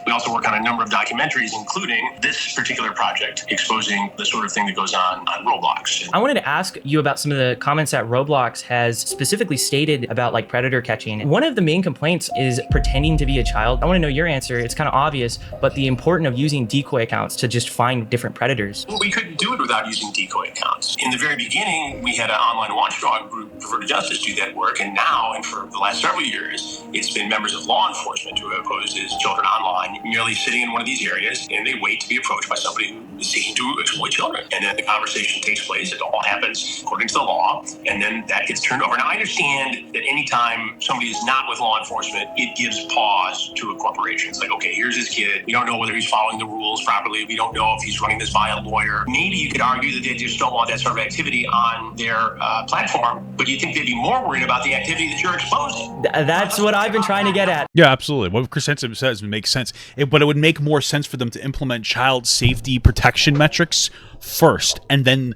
We also work on a number of documentaries, including this particular project, exposing the sort of thing that goes on Roblox. I wanted to ask you about some of the comments that Roblox has specifically stated about, like, predator catching. One of the main complaints is pretending to be a child. I want to know your answer. It's kind of obvious, but the importance of using decoy accounts to just find different predators. We couldn't do it without using decoy accounts. In the very beginning, we had an online watchdog group, Prefer to Justice, do that work, and now, and for the last several years, it's been members of law enforcement who opposes children online, merely sitting in one of these areas, and they wait to be approached by somebody who is seeking to exploit children. And then the conversation takes place. It all happens according to the law, and then that gets turned over. Now, I understand that anytime somebody is not with law enforcement, it gives pause to a corporation. It's like, okay, here's this kid. We don't know whether he's following the rules properly. We don't know if he's running this by a lawyer. Maybe you could argue that they just don't want that sort of activity on their platform, but you think they'd be more worried about the activity that you're exposing. That's what I've been trying to get at. Yeah, absolutely. What Chris Hansen says makes sense. But it would make more sense for them to implement child safety protection metrics first, and then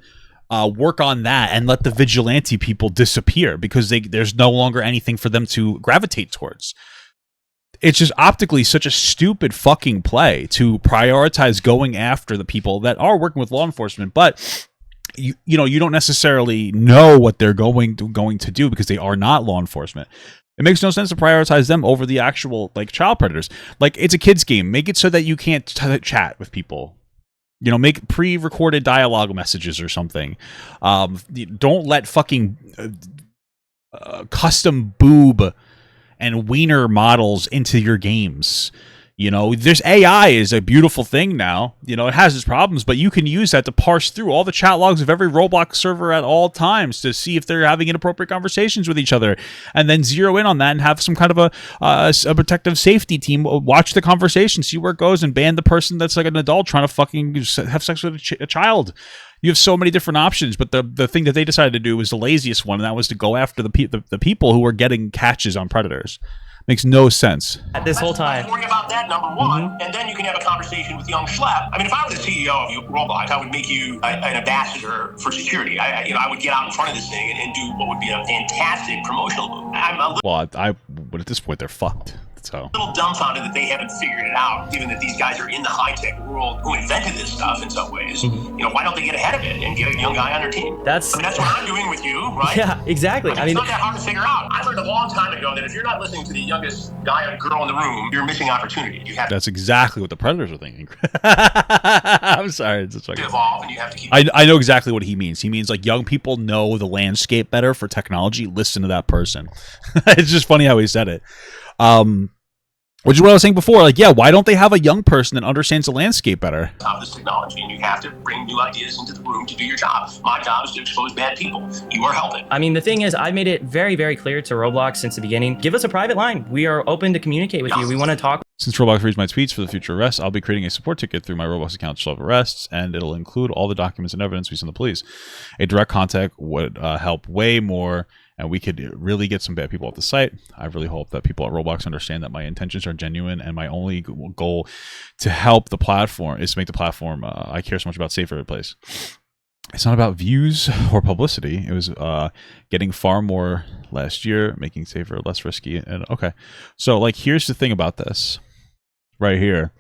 work on that and let the vigilante people disappear because there's no longer anything for them to gravitate towards. it's just optically such a stupid fucking play to prioritize going after the people that are working with law enforcement, but you know, you don't necessarily know what they're going to do because they are not law enforcement. It makes no sense to prioritize them over the actual like child predators. Like, it's a kid's game. Make it so that you can't chat with people. You know, make pre-recorded dialogue messages or something. Don't let fucking custom boob and wiener models into your games. You know, there's AI is a beautiful thing now. You know, it has its problems, but you can use that to parse through all the chat logs of every Roblox server at all times to see if they're having inappropriate conversations with each other, and then zero in on that and have some kind of a protective safety team watch the conversation, see where it goes, and ban the person that's like an adult trying to fucking have sex with a child. You have so many different options, but the thing that they decided to do was the laziest one, and that was to go after the people who were getting catches on predators. Makes no sense. This whole time. Worry about that, number one, and then you can have a conversation with young Schlepp. I mean, if I were the CEO of Roblox, I would make you an ambassador for security. I would get out in front of this thing and do what would be a fantastic promotional move. But at this point, they're fucked. So. A little dumbfounded that they haven't figured it out, given that these guys are in the high-tech world who invented this stuff in some ways. You know, why don't they get ahead of it and get a young guy on their team? That's what I'm doing with you, right? Yeah, exactly. I mean, it's not that hard to figure out. I learned a long time ago that if you're not listening to the youngest guy or girl in the room, you're missing opportunity. That's exactly what the predators are thinking. I'm sorry. It's to evolve, and you have to keep. I know exactly what he means. He means like young people know the landscape better for technology. Listen to that person. It's just funny how he said it. Which is what I was saying before. Like, yeah, why don't they have a young person that understands the landscape better? Of this technology, and you have to bring new ideas into the room to do your job. My job is to expose bad people. You are helping. I mean, the thing is, I made it very, very clear to Roblox since the beginning. Give us a private line. We are open to communicate with you. We want to talk. Since Roblox reads my tweets for the future arrests, I'll be creating a support ticket through my Roblox account to arrests, and it'll include all the documents and evidence we send the police. A direct contact would help way more, and we could really get some bad people off the site. I really hope that people at Roblox understand that my intentions are genuine, and my only goal to help the platform is to make the platform I care so much about safer place. It's not about views or publicity. It was getting far more last year, making safer, less risky. And okay, so like, here's the thing about this right here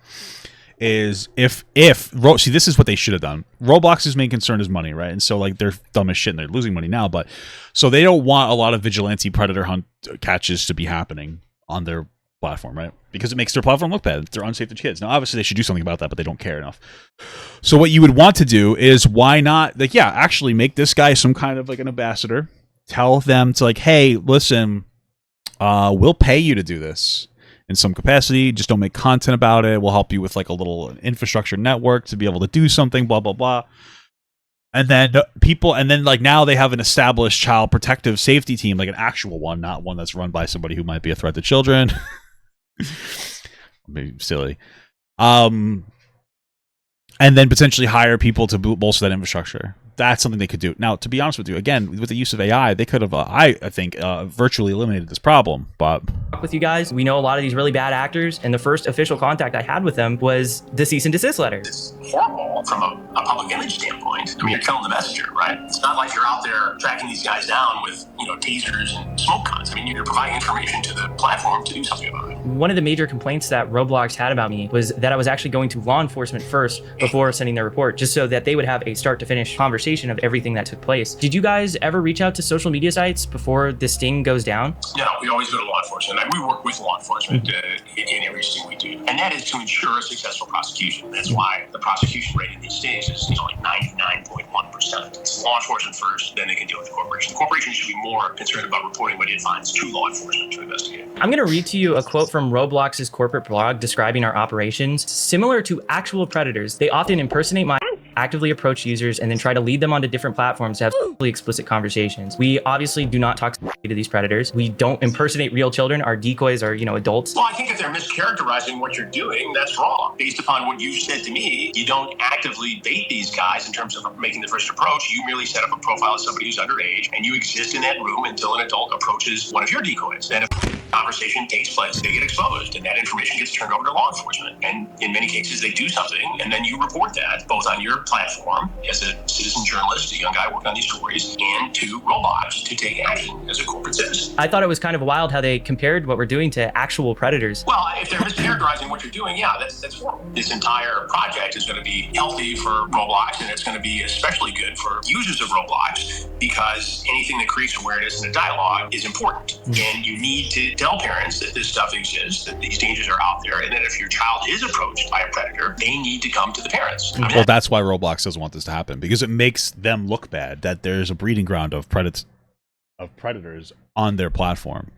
is see, this is what they should have done. Roblox's main concern is money, right? And so like, they're dumb as shit and they're losing money now, but so they don't want a lot of vigilante predator hunt catches to be happening on their platform, right? Because it makes their platform look bad. They're unsafe to kids. Now, obviously, they should do something about that, but they don't care enough. So what you would want to do is, why not, like, yeah, actually make this guy some kind of like an ambassador. Tell them to like, hey, listen, we'll pay you to do this in some capacity. Just don't make content about it. We'll help you with like a little infrastructure network to be able to do something, blah, blah, blah. And then like now they have an established child protective safety team, like an actual one, not one that's run by somebody who might be a threat to children. Maybe silly. And then potentially hire people to bolster that infrastructure. That's something they could do. Now, to be honest with you, again, with the use of AI, they could have, I think, virtually eliminated this problem. But with you guys, we know a lot of these really bad actors, and the first official contact I had with them was the cease and desist letter. It's horrible from a public image standpoint. I mean, you're killing the messenger, right? It's not like you're out there tracking these guys down with, tasers and smoke guns. I mean, you're providing information to the platform to do something about it. One of the major complaints that Roblox had about me was that I was actually going to law enforcement first before sending their report, just so that they would have a start to finish conversation of everything that took place. Did you guys ever reach out to social media sites before this sting goes down? No, we always go to law enforcement. We work with law enforcement in everything we do. And that is to ensure a successful prosecution. That's why the prosecution rate in these states is like 99.1%. It's law enforcement first, then they can deal with the corporation. The corporation should be more concerned about reporting what it finds to law enforcement to investigate. I'm going to read to you a quote from Roblox's corporate blog describing our operations. Similar to actual predators, they often impersonate my actively approach users and then try to lead them onto different platforms to have explicit conversations. We obviously do not talk to these predators. We don't impersonate real children. Our decoys are, adults. Well, I think if they're mischaracterizing what you're doing, that's wrong. Based upon what you've said to me, you don't actively bait these guys in terms of making the first approach. You merely set up a profile of somebody who's underage, and you exist in that room until an adult approaches one of your decoys. And if conversation takes place, they get exposed, and that information gets turned over to law enforcement. And in many cases, they do something, and then you report that both on your platform as a citizen journalist, a young guy working on these stories, and to Roblox to take action as a corporate citizen. I thought it was kind of wild how they compared what we're doing to actual predators. Well, if they're mischaracterizing what you're doing, yeah, that's horrible. This entire project is going to be healthy for Roblox, and it's going to be especially good for users of Roblox, because anything that creates awareness and a dialogue is important. And you need to tell parents that this stuff exists, that these dangers are out there, and that if your child is approached by a predator, they need to come to the parents. I mean, Well, that's why Roblox doesn't want this to happen, because it makes them look bad that there's a breeding ground of predators on their platform.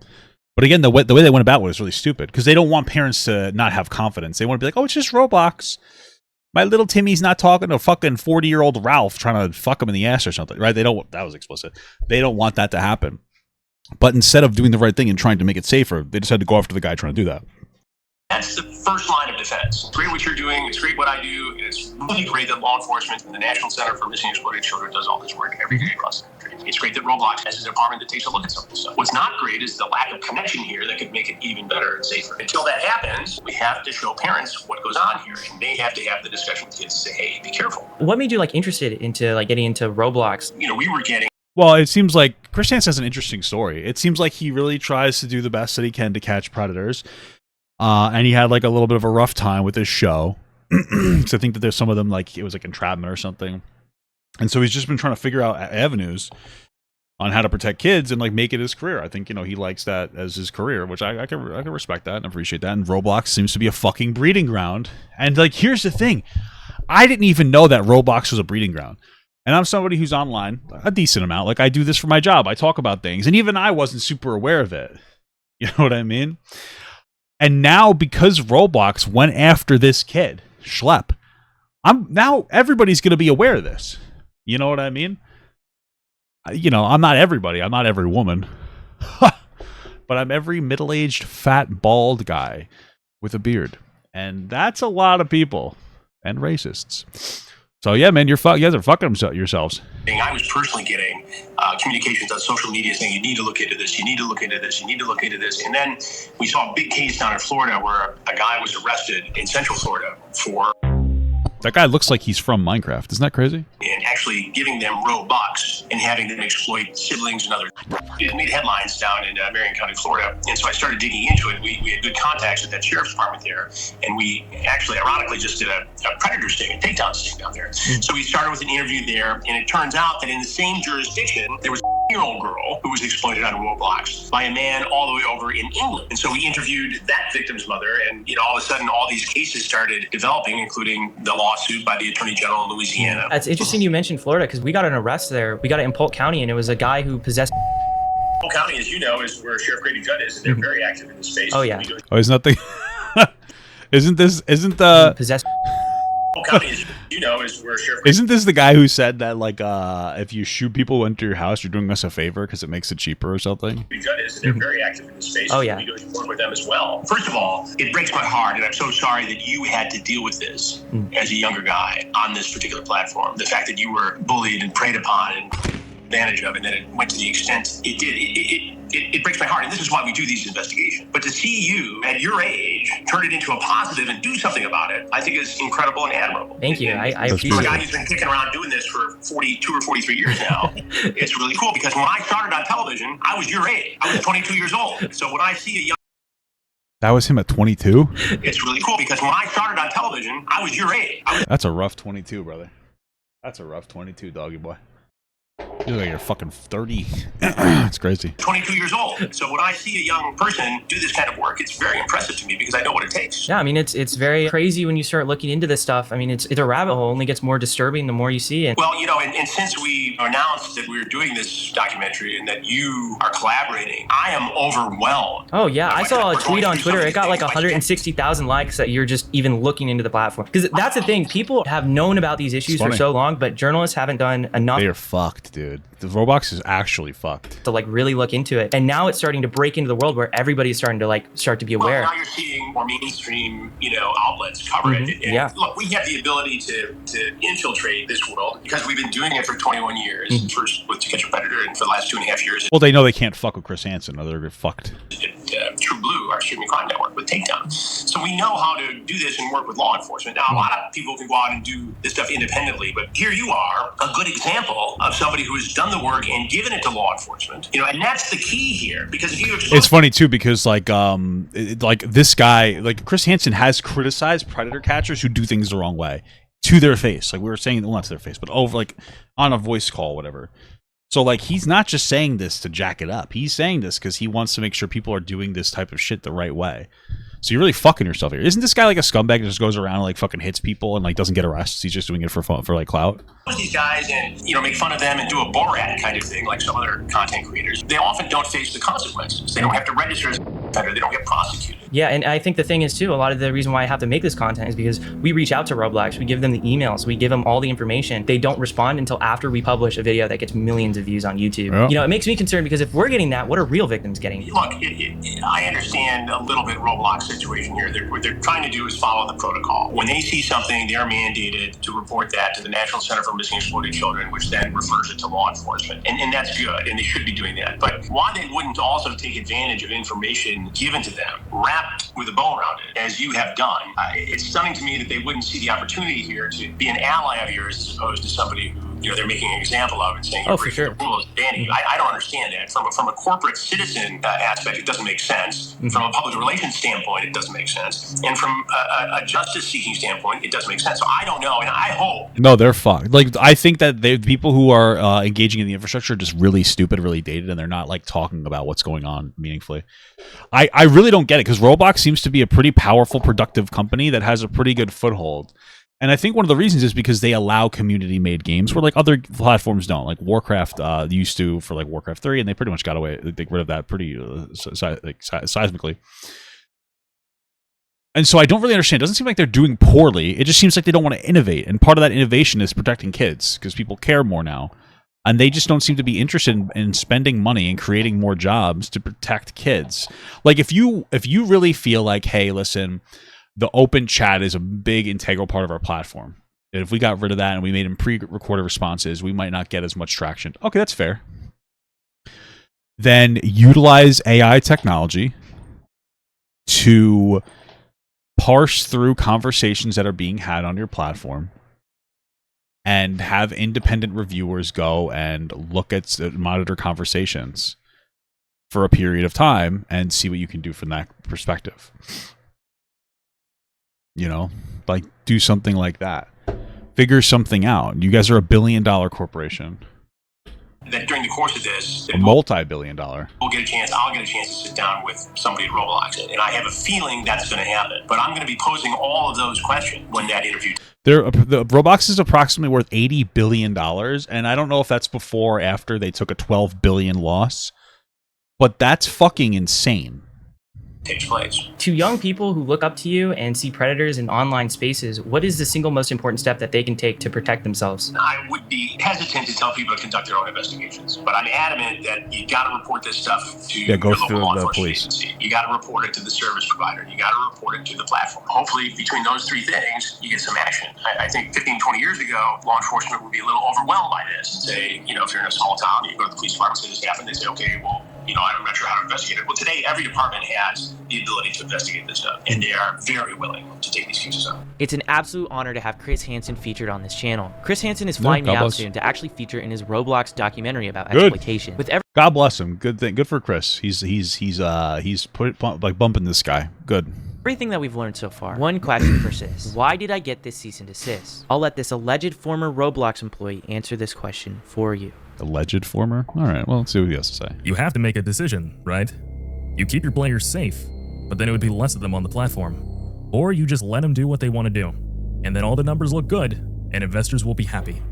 But again, the way they went about it was really stupid, because they don't want parents to not have confidence. They want to be like, oh, it's just Roblox. My little Timmy's not talking to fucking 40-year-old Ralph trying to fuck him in the ass or something, right? They don't. That was explicit. They don't want that to happen. But instead of doing the right thing and trying to make it safer, they decided to go after the guy trying to do that. that's the first line of defense. It's great what you're doing. It's great what I do. And it's really great that law enforcement and the National Center for Missing and Exploited Children does all this work every day across the country. It's great that Roblox has a department that takes a look at some of this stuff. What's not great is the lack of connection here that could make it even better and safer. Until that happens, we have to show parents what goes on here, and they have to have the discussion with kids to say, hey, be careful. What made you interested into getting into Roblox? We were getting. Well, it seems like Chris Hansen has an interesting story. It seems like he really tries to do the best that he can to catch predators. And he had a little bit of a rough time with his show. So I think that there's some of them it was entrapment or something. And so he's just been trying to figure out avenues on how to protect kids and make it his career. I think, he likes that as his career, which I can respect that and appreciate that. And Roblox seems to be a fucking breeding ground. And here's the thing. I didn't even know that Roblox was a breeding ground. And I'm somebody who's online a decent amount. I do this for my job. I talk about things. And even I wasn't super aware of it. You know what I mean? And now, because Roblox went after this kid, Schlep, now everybody's going to be aware of this. You know what I mean? I'm not everybody. I'm not every woman. But I'm every middle-aged, fat, bald guy with a beard. And that's a lot of people. And racists. So yeah, man, you guys are fucking yourselves. I was personally getting communications on social media saying, you need to look into this, you need to look into this, you need to look into this. And then we saw a big case down in Florida where a guy was arrested in Central Florida for... That guy looks like he's from Minecraft. Isn't that crazy? And actually giving them Robux and having them exploit siblings and others. It made headlines down in Marion County, Florida. And so I started digging into it. We had good contacts at that sheriff's department there. And we actually, ironically, just did a predator sting, a takedown sting down there. So we started with an interview there. And it turns out that in the same jurisdiction, there was a 10-year-old girl who was exploited on Roblox by a man all the way over in England. And so we interviewed that victim's mother. And, all of a sudden, all these cases started developing, including the lawsuit by the Attorney General in Louisiana. It's interesting you mentioned Florida because we got an arrest there. We got it in Polk County, and it was a guy who possessed. Polk County, as you know, is where Sheriff Grady Judd is, and they're very active in this space. Oh yeah. Oh, isn't the possessed? Polk County, as you know, is where Sheriff. Isn't this the guy who said that if you shoot people who enter your house, you're doing us a favor because it makes it cheaper or something? Grady Judd is, and they're very active in this space. Oh yeah. We go to work with them as well. First of all, it breaks my heart, and I'm so sorry that you had to deal with this as a younger guy on this particular platform. The fact that you were bullied and preyed upon and advantage of, and that it went to the extent it did. It breaks my heart, and this is why we do these investigations. But to see you at your age turn it into a positive and do something about it, I think is incredible and admirable. Thank you. I appreciate For a guy who's been kicking around doing this for 42 or 43 years now, it's really cool because when I started on television, I was your age. I was 22 years old. So when I see a young... That was him at 22? It's really cool because when I started on television, I was your age. That's a rough 22, brother. That's a rough 22, doggy boy. You look like you're fucking 30. It's crazy. 22 years old. So when I see a young person do this kind of work, it's very impressive to me because I know what it takes. Yeah, it's very crazy when you start looking into this stuff. It's a rabbit hole. It only gets more disturbing the more you see it. Well, and since we announced that we were doing this documentary and that you are collaborating, I am overwhelmed. Oh yeah, I saw a tweet on Twitter. It got 160,000 likes that you're just even looking into the platform. Because that's the thing. People have known about these issues for so long, but journalists haven't done enough. They are fucked, dude. The Roblox is actually fucked. To really look into it. And now it's starting to break into the world where everybody's starting to start to be aware. Well, now you're seeing more mainstream, outlets cover it. And yeah. Look, we have the ability to infiltrate this world because we've been doing it for 21 years. First with To Catch a Predator and for the last 2.5 years. Well, they know they can't fuck with Chris Hansen. Or they're fucked. At True Blue, our streaming crime network, with Takedown. So we know how to do this and work with law enforcement. Now, a lot of people can go out and do this stuff independently, but here you are, a good example of somebody who has done the work and given it to law enforcement. And that's the key here, because if you it's funny too, because like this guy, like Chris Hansen, has criticized predator catchers who do things the wrong way to their face. Like we were saying, well, not to their face, but over, like on a voice call, whatever. So like he's not just saying this to jack it up. He's saying this because he wants to make sure people are doing this type of shit the right way. So you're really fucking yourself here. Isn't this guy like a scumbag that just goes around and like fucking hits people and like doesn't get arrests? He's just doing it for fun, for like clout. These guys and make fun of them and do a Borat kind of thing like some other content creators. They often don't face the consequences. They don't have to register as a offender. They don't get prosecuted. Yeah, and I think the thing is too, a lot of the reason why I have to make this content is because we reach out to Roblox, we give them the emails, we give them all the information. They don't respond until after we publish a video that gets millions of views on YouTube. Yeah. It makes me concerned because if we're getting that, what are real victims getting? Look, I understand a little bit Roblox situation here. What they're trying to do is follow the protocol. When they see something, they are mandated to report that to the National Center for Missing and Exploited Children, which then refers it to law enforcement. And that's good, and they should be doing that. But why they wouldn't also take advantage of information given to them, wrapped with a bow around it, as you have done, it's stunning to me that they wouldn't see the opportunity here to be an ally of yours as opposed to somebody who they're making an example of and saying, oh, for sure. The rule is banning. I don't understand that. From a corporate citizen aspect, it doesn't make sense. Mm-hmm. From a public relations standpoint, it doesn't make sense. And from a justice-seeking standpoint, it doesn't make sense. So I don't know, and I hope. No, they're fucked. Like, I think that people who are engaging in the infrastructure are just really stupid, really dated, and they're not, like, talking about what's going on meaningfully. I really don't get it, because Roblox seems to be a pretty powerful, productive company that has a pretty good foothold. And I think one of the reasons is because they allow community-made games where like other platforms don't. Like Warcraft used to for like Warcraft 3, and they pretty much got away. They got rid of that pretty seismically. And so I don't really understand. It doesn't seem like they're doing poorly. It just seems like they don't want to innovate. And part of that innovation is protecting kids because people care more now. And they just don't seem to be interested in spending money and creating more jobs to protect kids. Like if you really feel like, hey, listen, the open chat is a big integral part of our platform. And if we got rid of that and we made them pre-recorded responses, we might not get as much traction. Okay, that's fair. Then utilize AI technology to parse through conversations that are being had on your platform and have independent reviewers go and look at monitor conversations for a period of time and see what you can do from that perspective. Like do something like that. Figure something out. You guys are $1 billion corporation. That during the course of this, a multi-billion dollar. I'll get a chance to sit down with somebody at Roblox, and I have a feeling that's going to happen. But I'm going to be posing all of those questions when that interview. The Roblox is approximately worth $80 billion, and I don't know if that's before or after they took a $12 billion loss, but that's fucking insane. Takes place. To young people who look up to you and see predators in online spaces, what is the single most important step that they can take to protect themselves? I would be hesitant to tell people to conduct their own investigations, but I'm adamant that you got to report this stuff to your local law enforcement agency. You got to report it to the service provider. You got to report it to the platform. Hopefully, between those three things, you get some action. I think 15, 20 years ago, law enforcement would be a little overwhelmed by this and say, if you're in a small town, you go to the police department, say this happened, they say, okay, well, I'm not sure how to investigate it. Well, today, every department has the ability to investigate this stuff, and they are very willing to take these cases up. It's an absolute honor to have Chris Hansen featured on this channel. Chris Hansen is flying me out soon to actually feature in his Roblox documentary about exploitation. God bless him. Good thing. Good for Chris. He's bumping this guy. Good. Everything that we've learned so far, one question persists. Why did I get this cease and desist? I'll let this alleged former Roblox employee answer this question for you. Alleged former? All right, well, let's see what he has to say. You have to make a decision, right? You keep your players safe, but then it would be less of them on the platform. Or you just let them do what they want to do, and then all the numbers look good, and investors will be happy.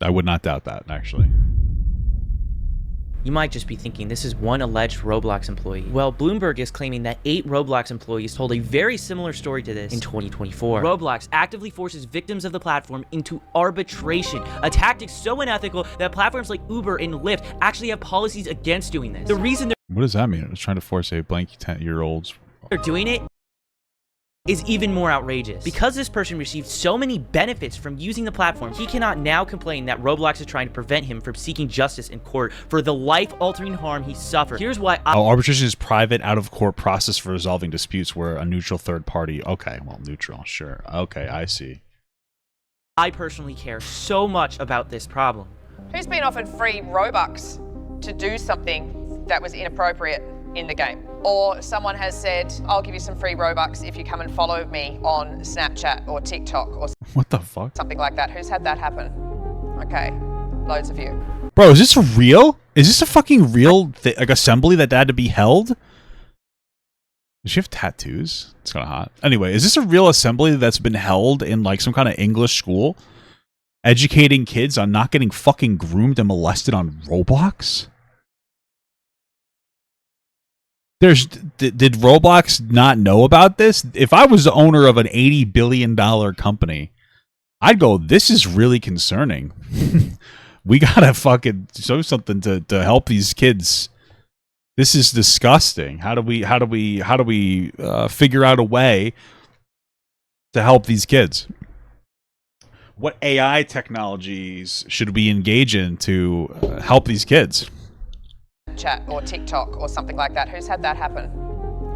I would not doubt that, actually. You might just be thinking this is one alleged Roblox employee. Well, Bloomberg is claiming that 8 Roblox employees told a very similar story to this in 2024. Roblox actively forces victims of the platform into arbitration, a tactic so unethical that platforms like Uber and Lyft actually have policies against doing this. The reason what does that mean? It's trying to force a blank 10-year-old's they're doing it is even more outrageous. Because this person received so many benefits from using the platform, he cannot now complain that Roblox is trying to prevent him from seeking justice in court for the life-altering harm he suffered. Here's why arbitration is private, out-of-court process for resolving disputes where a neutral third party... Okay, well, neutral, sure. Okay, I see. I personally care so much about this problem. Who's been offered free Robux to do something that was inappropriate in the game? Or someone has said, I'll give you some free Robux if you come and follow me on Snapchat or TikTok or what the fuck? Something like that. Who's had that happen? Okay, loads of you. Bro, is this real? Is this a fucking real like assembly that had to be held? Does she have tattoos? It's kind of hot. Anyway, is this a real assembly that's been held in like some kind of English school? Educating kids on not getting fucking groomed and molested on Roblox? Did Roblox not know about this? If I was the owner of an $80 billion company, I'd go, this is really concerning. We gotta fucking show something to help these kids. This is disgusting. How do we figure out a way to help these kids? What AI technologies should we engage in to help these kids? Chat or TikTok or something like that. Who's had that happen?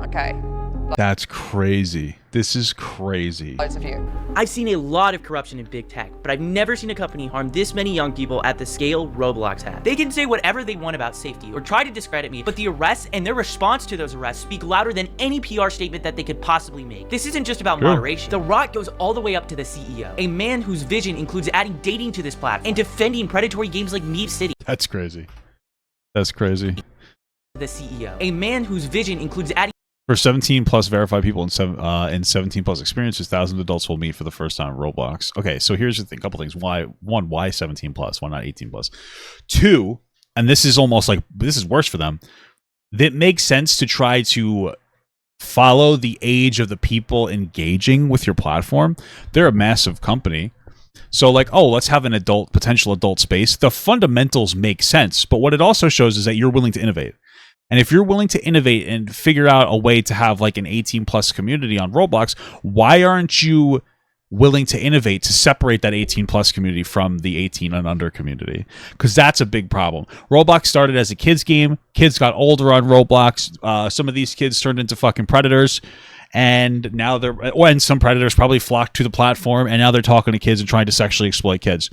Okay. That's crazy. This is crazy. Loads of you. I've seen a lot of corruption in big tech, but I've never seen a company harm this many young people at the scale Roblox has. They can say whatever they want about safety or try to discredit me, but the arrests and their response to those arrests speak louder than any PR statement that they could possibly make. This isn't just about moderation. The rot goes all the way up to the CEO, a man whose vision includes adding dating to this platform and defending predatory games like Meep City. That's crazy. That's crazy. The CEO, a man whose vision includes adding for 17 plus verified people in 17 plus experiences, thousands of adults will meet for the first time on Roblox. Okay, so here's the thing, couple things. Why 17 plus? Why not 18 plus? 2, and this is almost like this is worse for them. It makes sense to try to follow the age of the people engaging with your platform. They're a massive company. So like, oh, let's have an potential adult space. The fundamentals make sense, but what it also shows is that you're willing to innovate. And if you're willing to innovate and figure out a way to have like an 18 plus community on Roblox, why aren't you willing to innovate to separate that 18 plus community from the 18 and under community? Because that's a big problem. Roblox started as a kids game. Kids got older on Roblox. Some of these kids turned into fucking predators. And now and some predators probably flocked to the platform, and now they're talking to kids and trying to sexually exploit kids.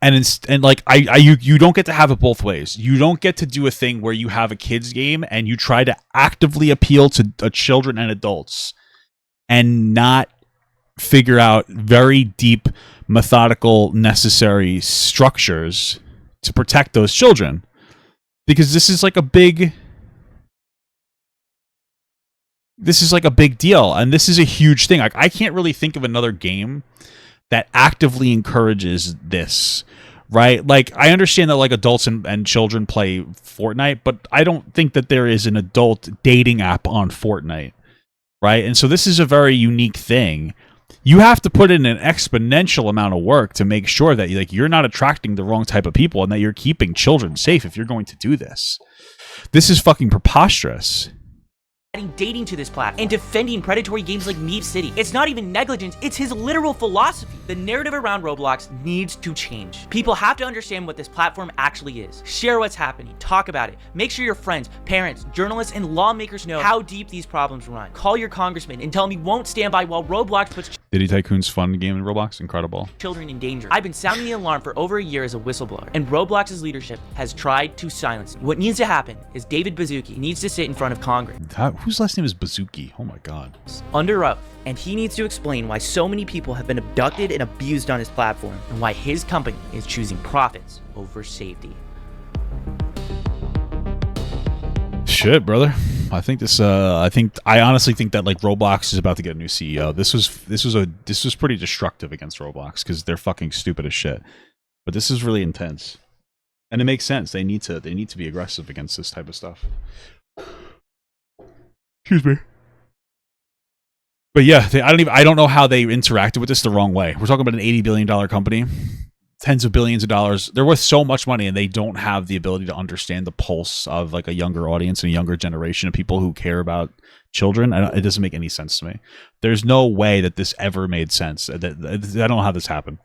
And like you don't get to have it both ways. You don't get to do a thing where you have a kids game and you try to actively appeal to children and adults, and not figure out very deep, methodical, necessary structures to protect those children, because this is like a big deal, and this is a huge thing. Like, I can't really think of another game that actively encourages this, right? Like, I understand that like adults and children play Fortnite, but I don't think that there is an adult dating app on Fortnite, right? And so this is a very unique thing. You have to put in an exponential amount of work to make sure that like you're not attracting the wrong type of people and that you're keeping children safe if you're going to do this. This is fucking preposterous. Adding dating to this platform and defending predatory games like Meep City. It's not even negligence, it's his literal philosophy. The narrative around Roblox needs to change. People have to understand what this platform actually is. Share what's happening, talk about it. Make sure your friends, parents, journalists, and lawmakers know how deep these problems run. Call your congressman and tell him he won't stand by while Roblox puts Diddy Tycoon's fun game in Roblox? Incredible. Children in danger. I've been sounding the alarm for over a year as a whistleblower, and Roblox's leadership has tried to silence me. What needs to happen is David Baszucki needs to sit in front of Congress. Whose last name is Baszucki? Oh my god. Under oath, and he needs to explain why so many people have been abducted and abused on his platform, and why his company is choosing profits over safety. Shit, brother. I think this. I honestly think that like Roblox is about to get a new CEO. This was pretty destructive against Roblox because they're fucking stupid as shit. But this is really intense, and it makes sense. They need to be aggressive against this type of stuff. Excuse me. But yeah, I don't know how they interacted with this the wrong way. We're talking about an $80 billion company. tens of billions of dollars. They're worth so much money, and they don't have the ability to understand the pulse of like a younger audience and a younger generation of people who care about children. It doesn't make any sense to me. There's no way that this ever made sense. I don't know how this happened.